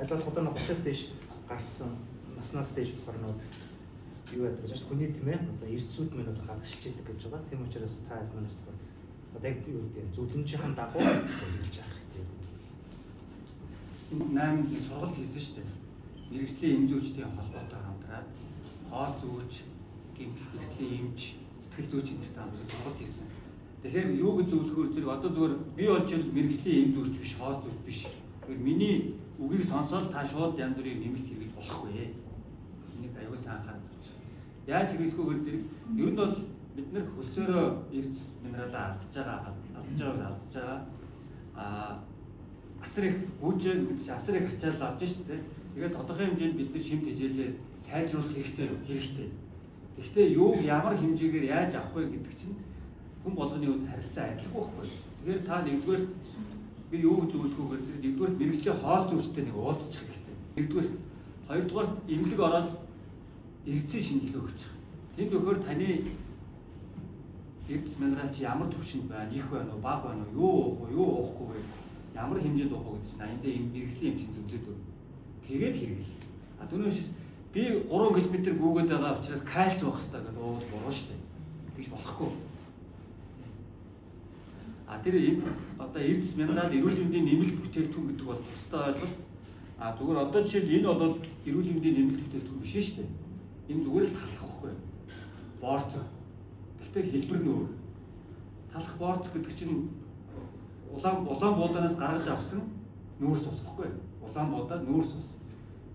Аль болох одоо 30-аас дээш гарсан наснаас дээш болохоор юу яадаг гэж хүний тийм ээ одоо эрдсүүд мань одоо гадагшиж идэг гэж байгаа. Тийм учраас та манаас одоо яг юу гэдэг зөвлөмжийн дагуу хэрэглэж авах хэрэгтэй. Энэ 8-ны сургалт хийсэн шүү дээ. Мэргэжлийн эм зүйчдийн холбоотой хамтраад хоол зүйч, гэмт хэрэгслийн эмч, сэтгэл зүйчийн гэрт хамтран сургалт хийсэн. Тэгэхээр юу гэж зөвлөхөөр зэрэг одоо зүгээр би болж мэргэжлийн эм зүйч биш, хоол зүйч биш. Миний үгийг сонсоод та шууд янз бүрийн нэмэлт хэрэглэж болохгүй. Энийг аюул сайн анхаарах. Яаж хэрэглэхүүгээр зэрэг ер нь бол бид нэр хөлсөөрөө эрдэс минералаа алдж байгаа. Асар их гүйжээ гэж асар их ачаал авч шүү дээ. Тэгээд тодорхой хэмжээнд бид нар шимт хичээлээ сайжруулах хэрэгтэй. Гэхдээ юуг ямар хэмжээгээр яаж авах вэ гэдэг чинь хүн болгоны үед харилцаа адилгүй байхгүй. Тэгэхээр та нэгдүгээр би юу гэж зөвлөхөөр зэрэг нэгдүгээр мэрэгжлийн хоол зүйчтэй нэг уулзчих хэрэгтэй. Нэгдүгээр хоёрдугаар эмнэлэг ороод эрдэсийн шинжилгээ өгч байгаа. Тэнд өгөхөөр таны эрдэс минерал чи ямар төвшөнд байна, их байна уу, бага байна уу, юу уух уу, юу уухгүй вэ? Ямар хэмжээнд уух уу гэж байна. Энд мэрэгжлийн эмчийн зөвлөд өгнө. Тэгээд хэрэгэл. Түүнээс би 3 км гүгээд байгаа учраас кальц уух хэрэгтэй гэдэг ууж буруу шүү дээ. Тэгж болохгүй. Тэр одоо эрдэс минерал эрүүл мэндийн нэмэлт бүтээгдэхүүн гэдэг бол тусдаа ойлголт. Зүгээр одоо жишээл энэ бол эрүүл мэндийн нэмэлт бүтээгдэхүүн биш шүү дээ. Энэ зүгээр л талах байхгүй. Борц. Гэхдээ хэлбэр нь өөр. Талах борц гэдэг чинь улаан бууданаас гаргаж авсан нүүрс ус байхгүй. Улаан буудаа нүүрс ус.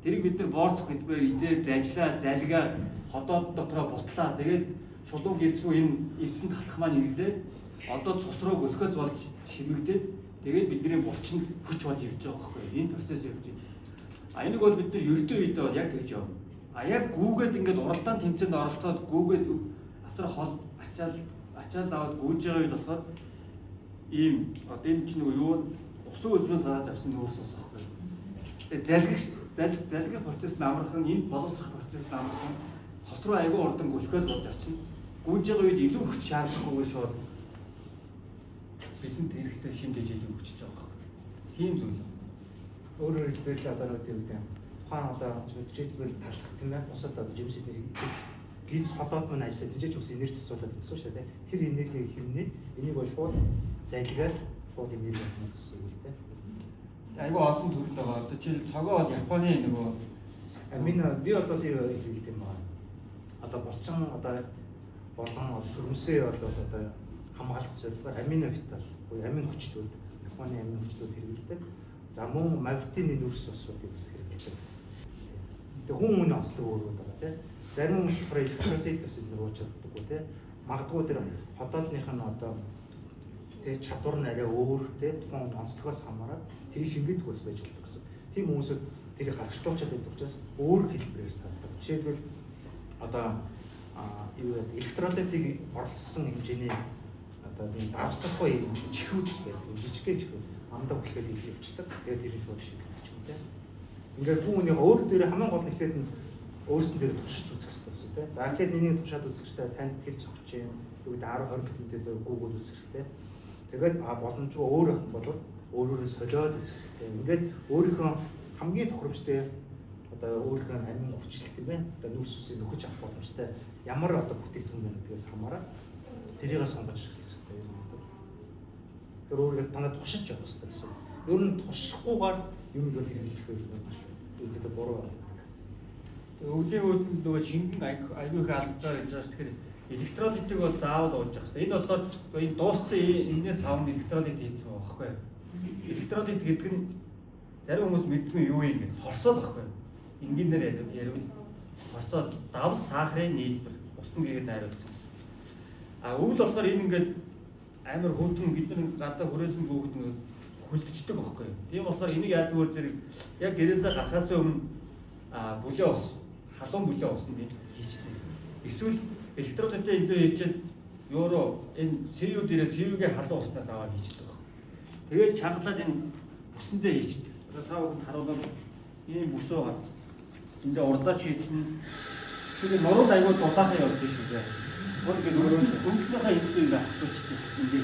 Тэрийг бид нар борц гэдгээр идээ зажлаа, залгаа ходоод дотроо бутлаа. Тэгээд шулуун гидсүү энэ эзэн талах маань ирлээ. Одоо цус руу глюкоз болж шимэгдээд тэгээд бидний булчинд хүч болж ирж байгаа байхгүй. Энэ процесс явж байна. Энийг бол бид нар ердөө үедээ бол яг тэгж явна. Яг гүүгээд ингээд уралдаан тэмцээнд оролцоод гүүгээд асар хол ачаал аваад гүйж байгаа үед болохоор ийм одоо энэ чинь нөгөө юу усан үзмээс гараад авсан нүүрс ус байхгүй. Тэгээд залгих процесс нь амархан, энэ боловсрох процесс нь амархан, цус руу аягүй урдан глюкоз болж очино. Гүйж байгаа үед илүү хүч шаардлагагүйгээр шууд бидэнд хэрэгтэй шимдэж илүү хүчиж байгаа байхгүй. Тийм зүйл. Өөрөөр хэлбэл одоо нэг юм дээ. Тухайн одоо жижигэл талах тийм ээ. Бусад одоо жимсэд гиз хотоод мань ажиллаад тийж бас энерги цэцүүлээд гэсэн шүү дээ. Тэр энергийг хэмнээ энийг бол шууд залгаад шууд энерги авах гэсэн үг л дээ. Айгүй олон төрөл байгаа. Одоо жишээл цогоо бол Японы нөгөө амино би одоо юу хэлдэг юм байна. Одоо булчин одоо болон шүрмсээ одоо хамгаалах зорилгоор амино витал буюу амин хүчлүүд Японы амин хүчлүүд хэрэглэдэг. За мөн мавитины нүүрс усуудыг бас хэрэглэдэг. Тэгээ хүн хүний онцлог өөр байгаа тийм. Зарим хүмүүс болохоор электролитээс энэ ууж чаддаггүй тийм. Магадгүй тэр хотоодных нь одоо тийм чадвар нь арай өөр тийм тухайн онцлогоос хамаарат тэр шингээдэг бас байж болдог гэсэн. Тийм хүмүүсүүд тэрийг гаргачлуулчаад байдаг учраас өөр хэлбэрээр сардаг. Жишээлбэл одоо юу гэдэг электролитыг оролцсон хэмжээний одоо энэ давсахгүй чихрүүд байдаг. Жижигхэн чихрүүд амдаа хүлгээд явчихдаг. Тэгээд тэрийг шууд шингээдэг юм тийм. Ингээд түүний өөр дээр хамгийн гол нь ихлээд нь өөрсдөн дээр туршиж үзэх хэрэгтэй тийм. За тэгэхээр нэнийг туршаад үзэхдээ танд тэр цогч юм. Юу гэдэг 10 20 км дээр Google үзэх хэрэгтэй. Тэгээд боломжгүй өөр ах бол өөрөөрөө солиод үзэх хэрэгтэй. Ингээд өөрийнхөө хамгийн тохиромжтой одоо өөрийнхөө амин хүчлэлт юм байна. Одоо нүүрс усыг нөхөж авах боломжтой ямар одоо бүтээгдэхүүн байна гэдгээс хамаараа тэрийг сонгож эхлэх хэрэгтэй юм. Тэр өөрөөр танаа туршиж явах хэрэгтэй гэсэн. Ер нь туршихгүйгээр юм бол хэрэглэх байх шүү. Үүнийхээ буруу байна. Өвлийн үүдэн нөгөө шингэн аюул их алдаа гэж байна. Тэгэхээр электролитыг бол заавал ууж явах хэрэгтэй. Энэ болохоор энэ дууссан энэс савнд электролит хийсэн байгаа байхгүй. Электролит гэдэг нь зарим хүмүүс мэдгүй юу юм гэж хорсоод байхгүй. Энгийнээр ярил хорсоод давс сахарын нийлбэр усны гэгээд найруулсан. Өвөл болохоор энэ ингээд амар хөдөн бид нар гадаа хүрээлэн бүгд хүлдчихдэг байхгүй. Тийм болохоор энийг яадгаар зэрэг яг гэрээсээ гарахаас өмнө бүлээ ус, халуун бүлээ усанд хийчихдэг. Эсвэл электролиттэй илүү хийчихэд евро энэ СУ дээрээ СУ-гийн халуун уснаас аваад хийчихдэг. Тэгээд чангалаад энэ бүсэндээ хийчихдэг. Одоо та бүхэн харуулбал ийм бүс байгаа. Эндээ урдаач хийчихнэ. Тэгээд нуруу аягүй дулаахан явж шүү дээ. Гол ингэ өмнөхнийхээ эндээ ингэ хацуучдаг. Ингээ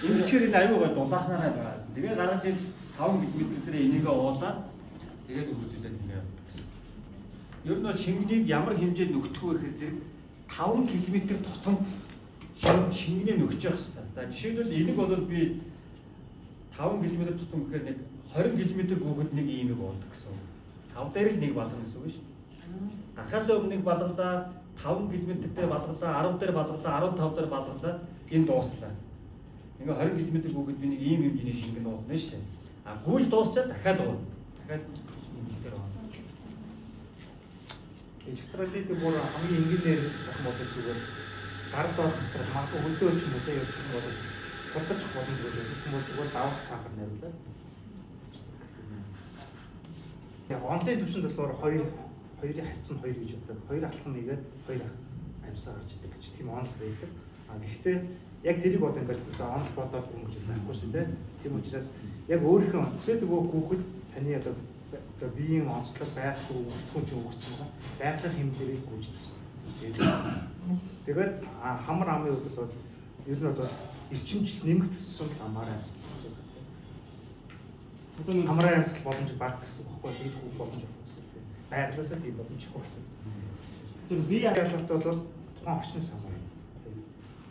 ингэчээр энэ аягүй гой дулаахнараа байгаа. Тэгээд гараад ирж 5 км дээр энийгээ уулаад тэгээд өгдөлтэй ингэ явдаг гэсэн. Ер нь шингэнийг ямар хэмжээнд нөгтөх вэ гэхээр зэрэг 5 км тутамд шингэний нөгж явах хэрэгтэй. За жишээлбэл энийг бол би 5 км тутам гэхээр нэг 20 км гүгэд нэг иймиг уулдаг гэсэн. 5 дээр л нэг балгана гэсэн үг шүү дээ. Гарахаас өмнө нэг балгалаа 5 км дээр балгалаа 10 дээр балгалаа 15 дээр балгалаа энэ дууслаа. Ингээ 20 км гүгэд би нэг ийм хэмжээний шингэн уулна шүү дээ. А гүйл дуусчаад дахиад уулна. Дахиад энэ дээр уулна. Электролит бүр хамгийн энгийнээр болох бол зүгээр гар доорх дотор магадгүй хөдөө ч юм уу явж байгаа бол хурдаж боломж гэж бодсон бол зүгээр давс сахар найруулаад. Яг онлайн төвшөнд болохоор хоёрын хайцсан 2 гэж боддог. 2 алхам хийгээд 2 амьсаа гарч идэг гэж тийм онл байдаг. А гэхдээ яг тэрийг одоо ингээд онл бодоод өнгөж байхгүй шүү дээ. Тийм учраас яг өөрийнхөө төсөөд өгөө хүүхэд таны одоо биеийн онцлог байхгүй хүн чинь өгсөн байгаа. Байгалийн хэмжээг гүйцэтгэсэн. Тэгээд хамар амын хувьд бол ер нь бол эрчимжил нэмэгдсэн хамаар амьсгал. Одоо хамраа амьсгал боломж баг гэсэн үг байхгүй гэж бүх боломж болсон. Байгалаасаа тийм боломж болсон. Тэр бие ялгалт бол тухайн орчноос хамаарна.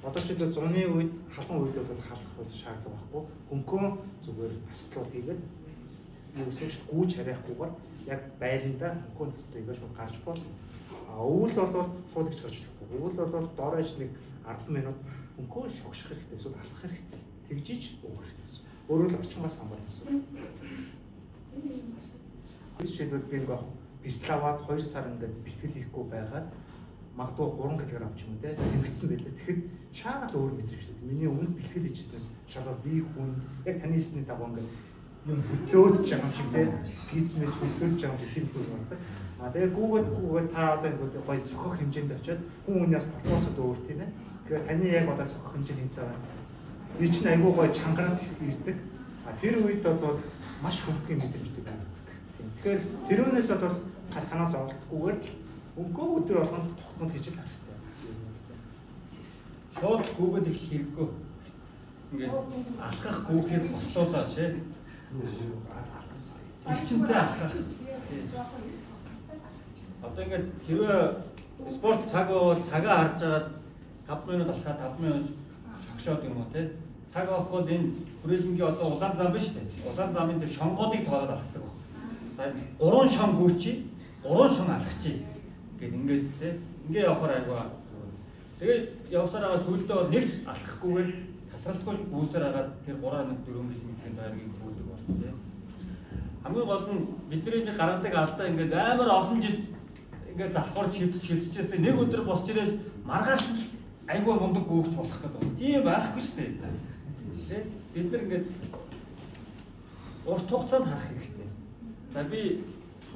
Одоо ч одоо зуны үед халуун үед бол халах бол шаардлага байхгүй. Хөнгөн зүгээр асгалууд хийгээд юусч гүйж харихгүйгээр яг байранда хөнгөн цэцлэгээ шууд гарч болно. Өвөл бол шууд гэж гарч болохгүй. Өвөл бол доорож нэг 10 минут хөнгөн шогших хэрэгтэй, эсвэл алхах хэрэгтэй. Тэгжиж өгөх хэрэгтэй. Өөрөөр л орчмоос хамаарна гэсэн. Жишээлбэл би ингээ бэлтгэл аваад 2 сар ингээд бэлтгэл хийхгүй байгаад магадгүй 3 кг ч юм уу те нэмэгдсэн байлээ. Тэгэхэд шаагаад өөр мэдрэх шүү дээ. Миний өмнө бэлтгэл хийжснээс шалгаад би хүн яг таны хэлсний дагуу ингээд юм хөдлөөд байгаа юм шиг те гизмэс хөдлөөд байгаа юм шиг тийм зүйл байна. Тэгээ гүүгээд та одоо ингээд гоё цохох хэмжээнд очиод хүн үнээс пропорцод өөр тийм ээ. Тэгэхээр таны яг одоо цохох хэмжээ хэмцээ байна. Би чинь айгүй гоё чангараад ирдэг. Тэр үед бол маш хөнгөн мэдрэмжтэй байна. Тэгэхээр тэрүүнээс бол санаа зовлтгүйгээр өнгөө өдөр болгонд тогтмол хийж хэрэгтэй. Шууд гүгэд их хэрэггүй. Ингээд алхах гүөхийг бослуулаад тий. Элчимтэй алхах. Одоо ингээд хэрвээ спорт цагаа харж байгаа 5 минут алхаад 5 минут шогшоод юм уу тий. Цаг авахгүй энэ хүрээлэнгийн одоо улаан зам биш үү? Улаан замын дээр шонгоодыг тоолоод алхдаг баг. За 3 шон гүйчи, 3 шон алхачи гэд ингээд тий. Ингээ явахаар айгаа. Тэгээд явсаар байгаа сүлдээ бол нэг ч алхахгүйгээр тасралтгүй гүйсээр хагаад тэр 3.4 км-ийн дайргийг хөөдөг байна тий. Хамгийн гол нь бидний гаргадаг алдаа ингээд амар олон жил ингээд завхаар шивдчихсэн. Нэг өдөр босч ирэл маргааш айгаа мундаг гүйгч болох гэдэг. Тийм байхгүй шүү дээ. Тэ бид нар ингээд урт хугацаанд харах хэрэгтэй. За би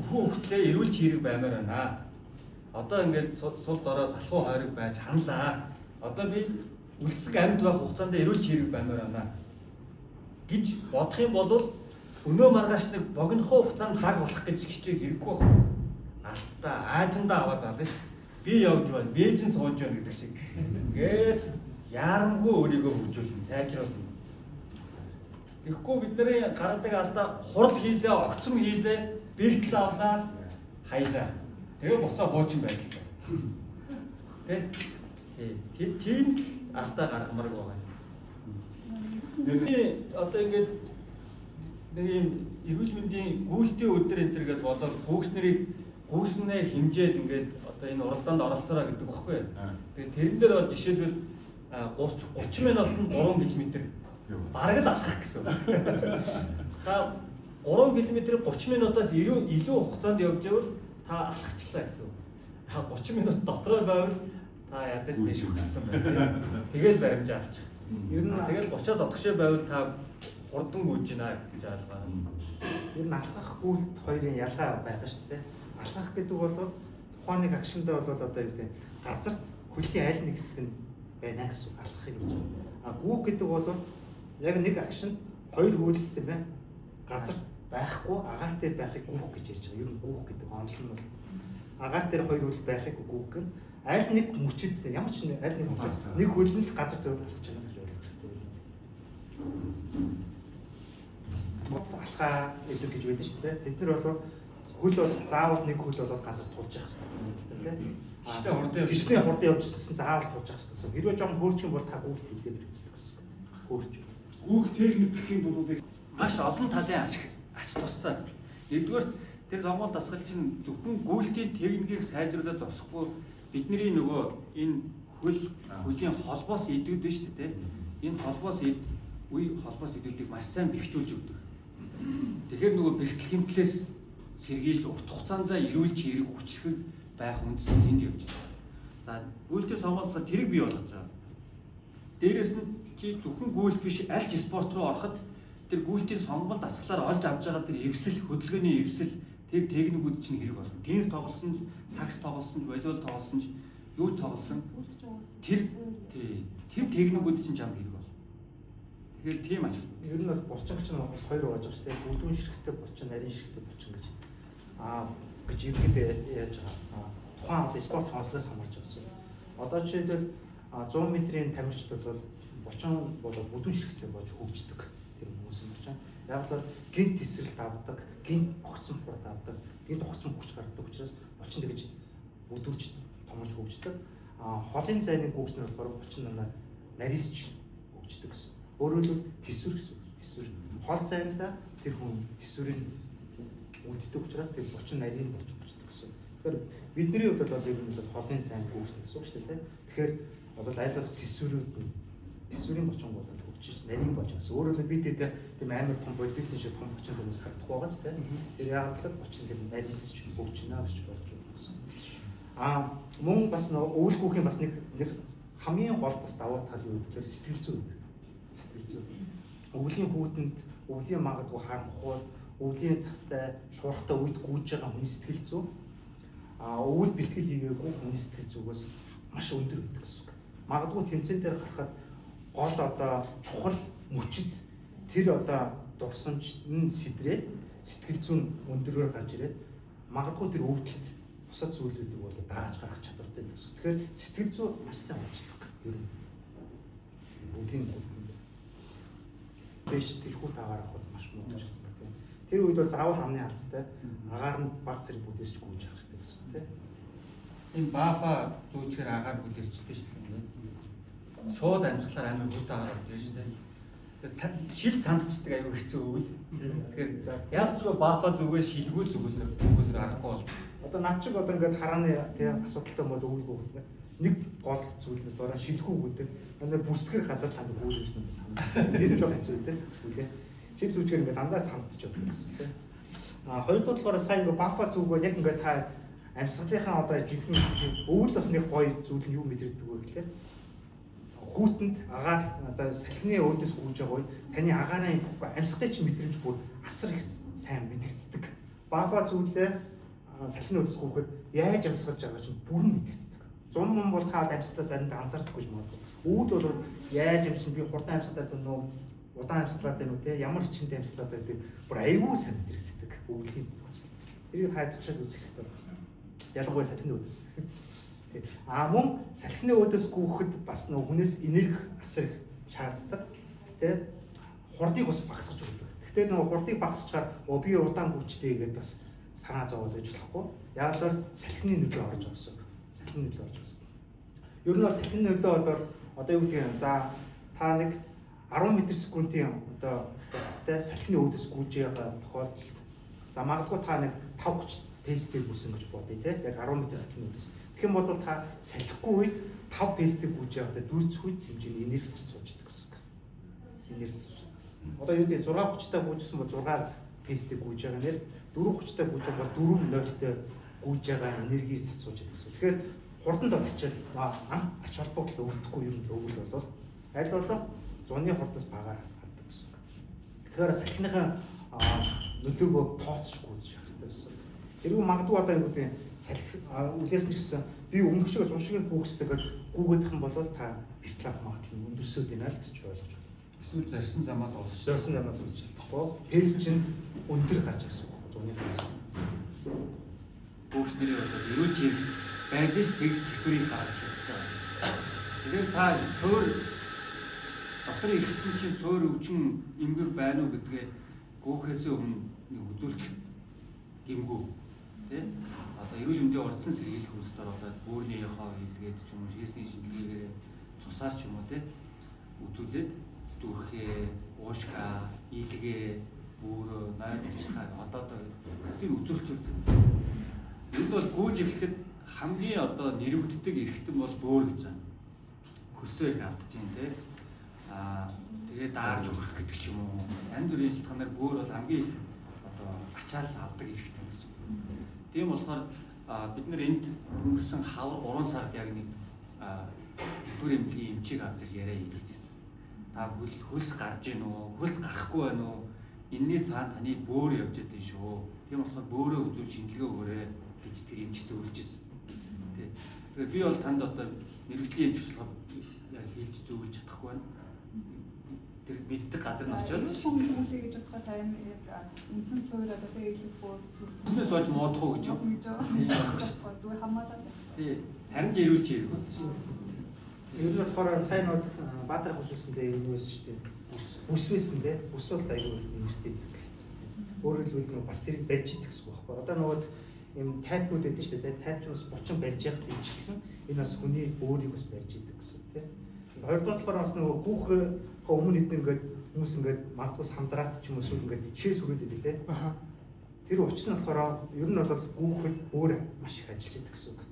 хүүхдлээ эрүүл чирэг баймаар байна. Одоо ингээд сул дорой залхуу хойрог байж ханлаа. Одоо би үлдсэг амьд байх хугацаанд эрүүл чирэг баймаар байна гэж бодох юм бол өнөө маргааш нэг богинохоо хугацаанд лаг болох гэж хичээх хэрэггүй байна. Алстаа аажиндаа аваа залж би явж байна, бээжин сууж байна гэдэг шиг. Ингээд яарамгүй өөрийгөө хөгжүүлнэ, сайжруулна. Тэгэхгүй бидний гаргадаг алдаа хурд хийлээ, огцом хийлээ, бэлтгэл авлаа, хаялаа. Тэгээ буцаа хуучин байлаа. Тэ тийм алдаа гаргамаар байгаа. Одоо ингээд нэг юм эрүүл мэндийн гүйлтийн өдөр энэ төр гэж бодоод гүйснээ хэмжээд ингээд одоо энэ уралдаанд оролцоороо гэдэг багхгүй. Тэгээ тэрэн дээр бол жишээлбэл 30 минутанд 3 км бараг л алхах гэсэн. Та 3 км 30 минутаас илүү хугацаанд явж байвал та алхачлаа гэсэн. Та 30 минут дотроо байвал та ядаж биш өгсөн байна. Тэгэл баримжаа авчих. Ер нь тэгэл 30-аас одогшоо байвал та хурдан гүйж гинэ гэж ойлгоо. Ер нь алхах гүйлт хоёрын ялгаа байгаа шүү дээ. Алхах гэдэг бол тухайн нэг акшндаа бол одоо юу гэдэг газарт хөлийн аль нэг хэсэг нь байна гэсэн үг алхахыг гэж. Гүүх гэдэг бол яг нэг акшн хоёр хөл тийм ээ. Газар байхгүй агаар дээр байхыг гүүх гэж ярьж байгаа. Ер нь гүүх гэдэг онол нь бол агаар дээр хоёр хөл байхыг гүүх гэн. Аль нэг мөчид ямар ч аль нэг мөчид нэг хөл нь л газар дээр гарч байгаа гэж ойлгож байна. Алхаа гэдэг гэж байдаг шүү дээ. Тэд нар бол хөл бол заавал нэг хөл бол газар тулж явах хэрэгтэй тийм. Гişний хурдан явж ирсэн заавал тулж явах хэрэгтэй. Хэрвээ жоохон хөөрчих юм бол та гүүхт хийгээд үздэг гэсэн. Хөөрч. Гүүх техник гэх юм бол маш олон талын ач тустай. Нэгдүгээр тэр сонгуул дасгал чинь зөвхөн гүйлтийн техникийг сайжруулах зогсохгүй бидний нөгөө энэ хөлийн холбоос идэвд нь шүү дээ. Энэ холбоос идэвдийг маш сайн бэхжүүлж өгдөг. Тэгэхээр нөгөө бэртэл хэмтлээс сэргийлж урт хугацаанд эрүүлж хэрэг хүчрэх байх үндсэн тэнд явж байна. За гүйлтийн сонгуул дасгал тэрийг бий болгож байгаа. Дээрээс нь чи зөвхөн гүйлт биш аль ч спорт руу ороход тэр гүйлтийн сонгол дасгалаар олж авч байгаа тэр эвсэл хөдөлгөөний эвсэл тэр техникүүд чинь хэрэг болно. Теннис тоглосон ч, сакс тоглосон ч, волейбол тоглосон ч, юу тоглосон тэр техникүүд чинь чам хэрэг болно. Тэгэхээр тийм ач. Ер нь бол булчин чинь бас хоёр байгаа ч тийм бүдүүн ширхтээ булчин, нарийн ширхтээ булчин гэж гэж ихэд яаж байгаа. Тухайн одоо спорт хонслоос хамаарч байгаа. Одоо жишээлбэл 100 метрийн тамирчид бол булчин бол бүдүүн ширхтээ болж хөгждөг. Тэр хүмүүс юм байна. Яг л гинт тесрэл давдаг, гинт огцон хур давдаг, гинт огцон хүч гаргадаг учраас булчин тэгж бүдүүрч томорч хөгждөг. Холын зайны хөгжнөр болохоор булчин нарийсч хөгждөг гэсэн. Өөрөөр хэлбэл тэсвэр гэсэн. Тэсвэр. Хол зайнда тэр хүн тэсвэрийн үүддэг учраас тэр булчин нарийн болж хөгждөг гэсэн. Тэгэхээр бидний хувьд бол ер нь холын зайн хөгждөг гэсэн үг шүү дээ. Тэгэхээр бол аль болох тэсвэрийн булчин бол нарийн болж байгаа. Өөрөөр хэлбэл бид тийм амар том бодитын шиг том булчин хүмүүс хардах байгаа ч тийм. Тэр яг л булчин тийм нарийсч хөгжинэ гэж болж байгаа гэсэн. Мөн бас өвөл гүүхийн бас нэг хамгийн гол бас давуу тал юу гэхээр сэтгэл зүй. Сэтгэл зүй. Өвлийн хүүтэнд өвлийн магадгүй харанхуй, өвлийн цастай, шуурхтай үед гүйж байгаа хүний сэтгэл зүй. Өвөл бэлтгэл хийгээгүй хүний сэтгэл зүгээс маш өндөр байдаг гэсэн үг. Магадгүй тэмцээн дээр гарахад гол одоо чухал мөчид тэр одоо дурсамж нь сэдрээд сэтгэл зүйн өндөрөөр гарч ирээд магадгүй тэр өвдөлт бусад зүйлүүдийг бол дааж гаргах чадвартай гэсэн. Тэгэхээр сэтгэл зүй маш сайн болчихдог. Ер нь өвлийн дэш тэрхүү таагаар авах маш муу гэж үздэг тийм. Тэр үед бол заавал амны халттай агаар нь баг зэрэг бүдээсч гүйж авах хэрэгтэй гэсэн тийм. Энэ баафа зүүчгээр агаар бүдээсчтэй шүү дээ. Шууд амьсгалаар амар хөт агаар авдаг шүү дээ. Тэр шил цандчдаг аюу хэцүү өвөл. Тэгэхээр яг ч баафа зүгээс шилгүүл зүгээс арахгүй бол. Одоо над чиг одоо ингээд харааны тийм асуудалтай бол өвөлгүй байна. Нэг гол зүйл нь болохоор шилхүү гэдэг. Манай бүсгэр газар танд гүйж ирсэн санаа. Тэр жоо хэцүү тийм үлээ. Шил зүгчгээр ингээд дандаа цандч явдаг гэсэн тийм. Хоёрдугаар болохоор сайн ингээд баафа зүгөө яг ингээд та амьсгалынхаа одоо жинхэнэ өвөл бас нэг гоё зүйл нь юу мэдэрдэг вэ гэхээр хүүтэнд агаар одоо салхины өөдөөс гүйж байгаа үед таны агаарын амьсгалын чинь мэдрэмж бүр асар их сайн мэдэгддэг. Баафа зүйлээ салхины өөдөөс гүйхэд яаж амьсгалж байгаа чинь бүрэн мэдэгддэг. 100 мөн бол та амьсгалаа заримд анзаардаггүй юм байна. Өвөл бол яаж амьсан би хурдан амьсгалаад байна уу? Удаан амьсгалаад байна уу те? Ямар хичнээн амьсгалаад байдаг бүр аюул сайн мэдэгддэг өвлийн процесс. Тэрийг хай төвшөөд үзэх хэрэгтэй байна. Ялангуяа салхины өөдөөс. Мөн салхины өөдөөс гүйхэд бас нөө хүнээс энерги асар их шаарддаг. Тэ хурдыг бас багасгаж өгдөг. Гэхдээ нөө хурдыг багасгачаар би удаан гүйчтэй гэдээ бас санаа зовоод ажиллахгүй. Яг л салхины нөлөө орж байгаа гэсэн. Салхины нөлөө орж байгаа. Ер нь бол салхины нөлөө бол одоо юу гэдэг юм. За та нэг 10 м/сек-ийн одоо хурдтай салхины өөдөөс гүйж байгаа тохиолдолд за магадгүй та нэг 5-30 пэйстэй гүйсэн гэж бодъё те. Яг 10 м салхины өөдөөс. Тэгэх юм бол та салхихгүй үед 5 пэйстэй гүйж байгаадаа дүүцхүйц хэмжээний энерги сэрсүүлж байдаг гэсэн үг. Энерги сэрсүүлж. Одоо юу гэдэг 6 хүчтэй гүйжсэн бол 6 пэйстэй гүйж байгаа нэр 4 хүчтэй гүйж байгаа бол 4 нойттой гүйж байгаа энерги сэрсүүлж байдаг гэсэн. Тэгэхээр хурданд очил ач холбогдол өвдөхгүй юм өвөл бол аль болоо зуны хурдаас багаар хардаг гэсэн. Тэгэхээр салхиныхаа нөлөөгөө тооцож гүйж хэрэгтэй гэсэн. Тэргүй магадгүй одоо юу гэдэг салхи үлээсэн ч гэсэн би өмнөх шиг 100 шиг гүйсдэг гэж гүйгэх юм бол та эртлэх магадлал нь өндөрсөд байна л гэж ойлгож байна. Эсвэл зорьсон замаа дуусчих. Зорьсон замаа дуусчих чадахгүй. Пэс чинь өндөр гарч ирсэн байна. Зуны Бүүкснэрийн бол эрүүл чиг байж л тэгсүрийг гаргаж чадчих байгаа. Тэгэхээр та суур дотор ихэвчлэн чинь суур өвчин эмгэг байна уу гэдгээ гөөхөөс өмнө үзүүлэх гэмгүй тий. Одоо эрүүл мэндийн орцсон сэргийлэх хүсэлтээр болоод бөөрийн яхаа хийлгээд ч юм уу шээсний шинжилгээгээр цусаар ч юм уу тий үзүүлээд зүрхээ, уушка, илгээ, бөөрөө, найдварчхаа одоо тийм үзүүлэлт. Энд бол гүйж эхлэхэд хамгийн одоо нэрвэгддэг эрхтэн бол бөөр гэж байна. Хөсөө их автчихин тий. Тэгээд даарж өгөх гэдэг ч юм уу. Янз бүрийн шалтгаанаар бөөр бол хамгийн их одоо ачаал авдаг эрхтэн гэсэн. Тийм болохоор бид нэр энд өнгөрсөн 3 сард яг нэг төр эмнэлгийн эмчийг авч яриа хийлгэжсэн. Та хөлс гарж ийн үү? Хөлс гарахгүй байна уу? Энэний цаана таны бөөр явж идэв шүү. Тийм болохоор бөөрөө үзүүл шинжилгээ өгөөрэй гэж тэр эмч зөвлөжсэн. Тий. Тэгэхээр би бол танд одоо мэрэгжлийн эмч болохоор хийж зөвлөж чадахгүй байна. Тэр мэддэг газар нь очиод хүмүүсийг гэж бодоход тань яг үндсэн суурь одоо тэр илүү бүр зүгээс олж моодох уу гэж юм. зүгээр хамаалаад байна. Тий. Харин ч ирүүлж ирэх үү. ер нь болохоор сайн нод Баатар хүсэлсэндээ юм байсан шүү дээ. Бүсвэсэндээ бүс бол аюул нэртэй байдаг. Өөрөөр хэлбэл бас тэрийг барьж идэх гэсэн үг байхгүй. Одоо нөгөө юм тайпнууд байдаг шүү дээ. Тайп ч бас 30 барьж явах гэжлэн энэ бас хүний өөрийг бас барьж идэх гэсэн үг тийм. Хоёрдугаар талаар бас нөгөө гүүхээ өмнө эдгээр ингээд хүмүүс ингээд магадгүй самдраат ч юм уу эсвэл ингээд шээс үрээд байдаг тийм. Тэр учир нь болохоор ер нь бол гүүхэд өөр маш их ажиллаж идэх гэсэн үг.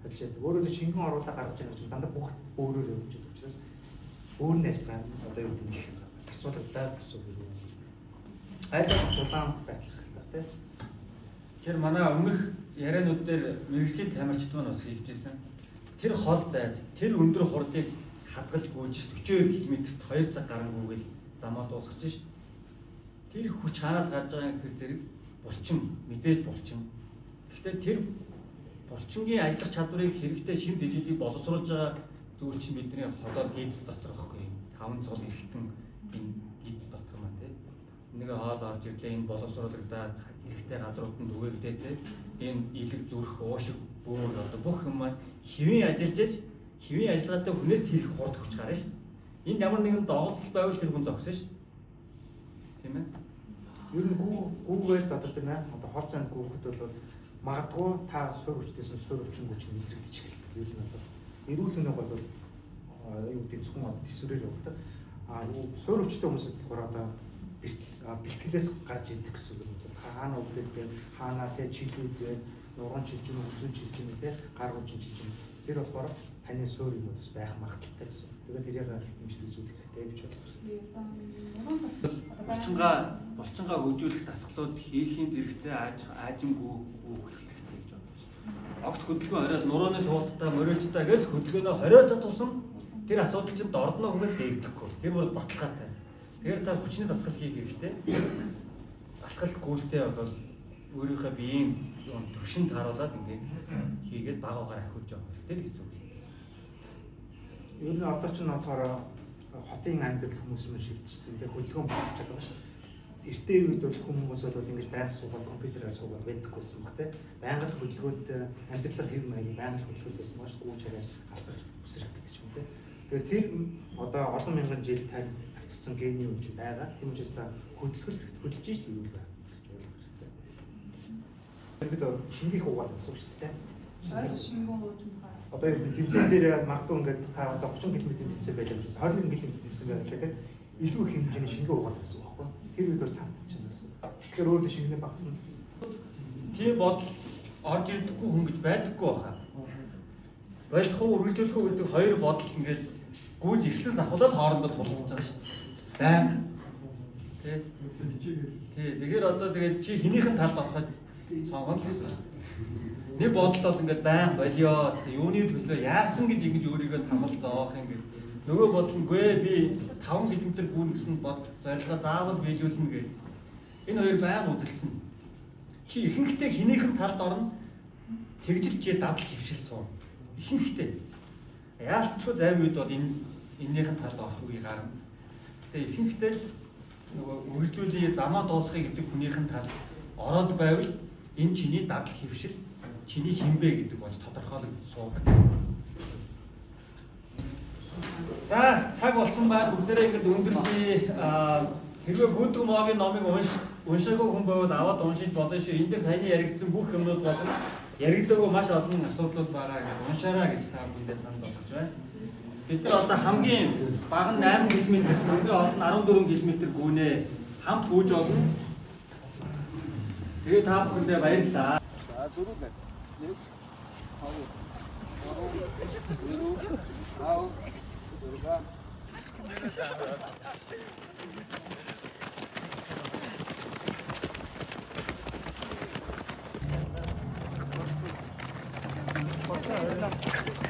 Ажиллаад өөрөөр шинхэн оруулаа гаргаж байгаа чинь дандаа бүх өөрөөр явж идэх учраас өөр нь ажиллагаа одоо юу гэдэг их асуудалтай гэсэн үг юм. Айлтгуулан байх хэрэгтэй тийм. Тэгэхээр манай өмнөх ярианууд дээр мэрэгжлийн тамирчид маань бас хэлж ирсэн. Тэр хол зайд тэр өндөр хурдыг хадгалж гүйж 42 км-т 2 цаг гарангүйгээл замаа дуусгаж шít. Тэр хүч хаанаас гарч байгаа юм гэхээр зэрэг булчин мэдээж булчин. Гэхдээ тэр булчингийн ажиллах чадварыг хэрэгтэй шимт дэжлийг боловсруулж байгаа зүйл чинь бидний холоо гидс дотор байхгүй юм. 5 цол эргэтэн энэ гидс дотор маань тийм. Нэг хоол орж ирлээ энэ боловсруулагдаад хэрэгтэй газрууд нь түгээгдээ тийм. Энэ илэг зүрх уушиг бөөр одоо бүх юм маань хэвийн ажиллаж аж хэвийн ажиллагаатай хүнээс тэр их хурд хүч гарна шүү дээ. Энд ямар нэгэн доголдол байвал тэр хүн зогсно шүү дээ. Тийм ээ. Ер нь гүүгээд одоо тийм ээ одоо хол зан гүүхэд бол магадгүй та суурь хүчтэйс нь суурь өвчин хүч нэмэгдэж эхэлдэг. Ер нь бол эрүүл хүнээ бол юу гэдэг зөвхөн төсвөрөөр явуулдаг. Суурь хүчтэй хүмүүсд болохоор одоо бэлтгэлээс гарч идэх гэсэн үг юм. Хаана өвдөд хаана тэ чиглүүд нурган чилжин үзүүн чилжин тэ гар уужин чилжин тэр болохоор таны суурь юм бас байх магадaltaй гэсэн. Тэгээд тэрийг хэмжиж үзүүлэх хэрэгтэй гэж бодлоо. Булчингаа хөгжүүлэх дасгалууд хийхийн зэрэгцээ аажимгүй хөдөлгөхтэй гэж бодож байна. Огт хөдөлгөөн оройд нурууны суулттай мориочтой гэж хөдөлгөөнөө хориодод тусам тэр асуудал чинь дордно хүмүүс дэвдэхгүй. Тэр бол баталгаатай. Тэгэхээр та хүчний дасгал хийх хэрэгтэй. Баталгалт гүйлтэй бол өөрийнхөө биеийн төвшөнд харуулад ингээд хийгээд багаагаар ахиулж явах хэрэгтэй л гэж үздэг. Ер нь одоо ч нь болохоор хотын амьдрал хүмүүс мөн шилжчихсэн. Тэгээ хөдөлгөөн багасч байгаа шүү. Эртний үед бол хүмүүс бол ингэж байнга суугаад компьютераар суугаад байдаггүйсэн баг тийм. Байнга хөдөлгөөнд амьдралаар хэв маяг байнга хөдөлгөөдөөс маш гүйж хараад албар үсрэх гэдэг юм тийм. Тэгээ тэр одоо олон мянган жил тань авчирсан гений юм чинь байгаа. Тийм учраас та хөдөлж ш л юу вэ гэж ойлгох хэрэгтэй. Ингээд шингэх угаад асууж шүү дээ. Шингэн ууж юм байна. Одоо юу тэмцээн дээр магадгүй ингээд та 30 км тэмцээн байлаа гэж 21 км тэмцээн байлаа гэхэд илүү их хэмжээний шингэн угаад гэсэн үг байхгүй. Тэр үед бол цаатчих юм гэсэн. Тэгэхээр өөрөөр шингэнэ багасна гэсэн. Тийм бодол орж ирдэггүй хүн гэж байдаггүй баха. Ойлгох уу, үргэлжлүүлэх үү гэдэг хоёр бодол ингээд гүйж ирсэн сахуулаад хоорондоо тулгаж байгаа шүү дээ. Байнга. Тий. Тэгэхээр одоо тэгээд чи хинийхэн талд ороход сонгоно гэсэн. Нэг бодол бол ингээд байн болио. Юуны төлөө яасан гэж ингэж өөрийгөө тамал зоох юм гээд нөгөө бодол нь гээ би 5 км гүн гэсэн бод зорилгоо заавал биелүүлнэ гээд энэ хоёр байн үзэлцэн. Чи ихэнхдээ хинийхэн талд орно. Тэгжил чи дадал хөвшил суун. Ихэнхдээ яалтчгүй зарим үед бол энэ эннийхэн талд орох үе гарна. Тэгээ ихэнхдээ л нөгөө үргэлжлүүлээ замаа дуусгахыг гэдэг хүнийхэн талд ороод байвал энэ чиний дадал хөвшил, чиний хинбэ гэдэг болж тодорхойлогдож суудаг. За цаг болсон байна. Бүгдээрээ ингэж өндөрлөе. Хэрвээ Бүдгэн Могийн номыг уншаагүй хүн байвал аваад уншиж болно шүү. Энд дээр саяны яригдсан бүх юмнууд болно. Яригдаагүй маш олон асуудлууд байгаа гэж уншаарай гэж та бүхэндээ санал болгож байна. Бид нар одоо хамгийн бага нь 8 км, өндөр олон 14 км гүнээ хамт хөөж олно. Тэгээ та бүхэндээ баярлалаа. За дөрөв байна. 1 2 3 4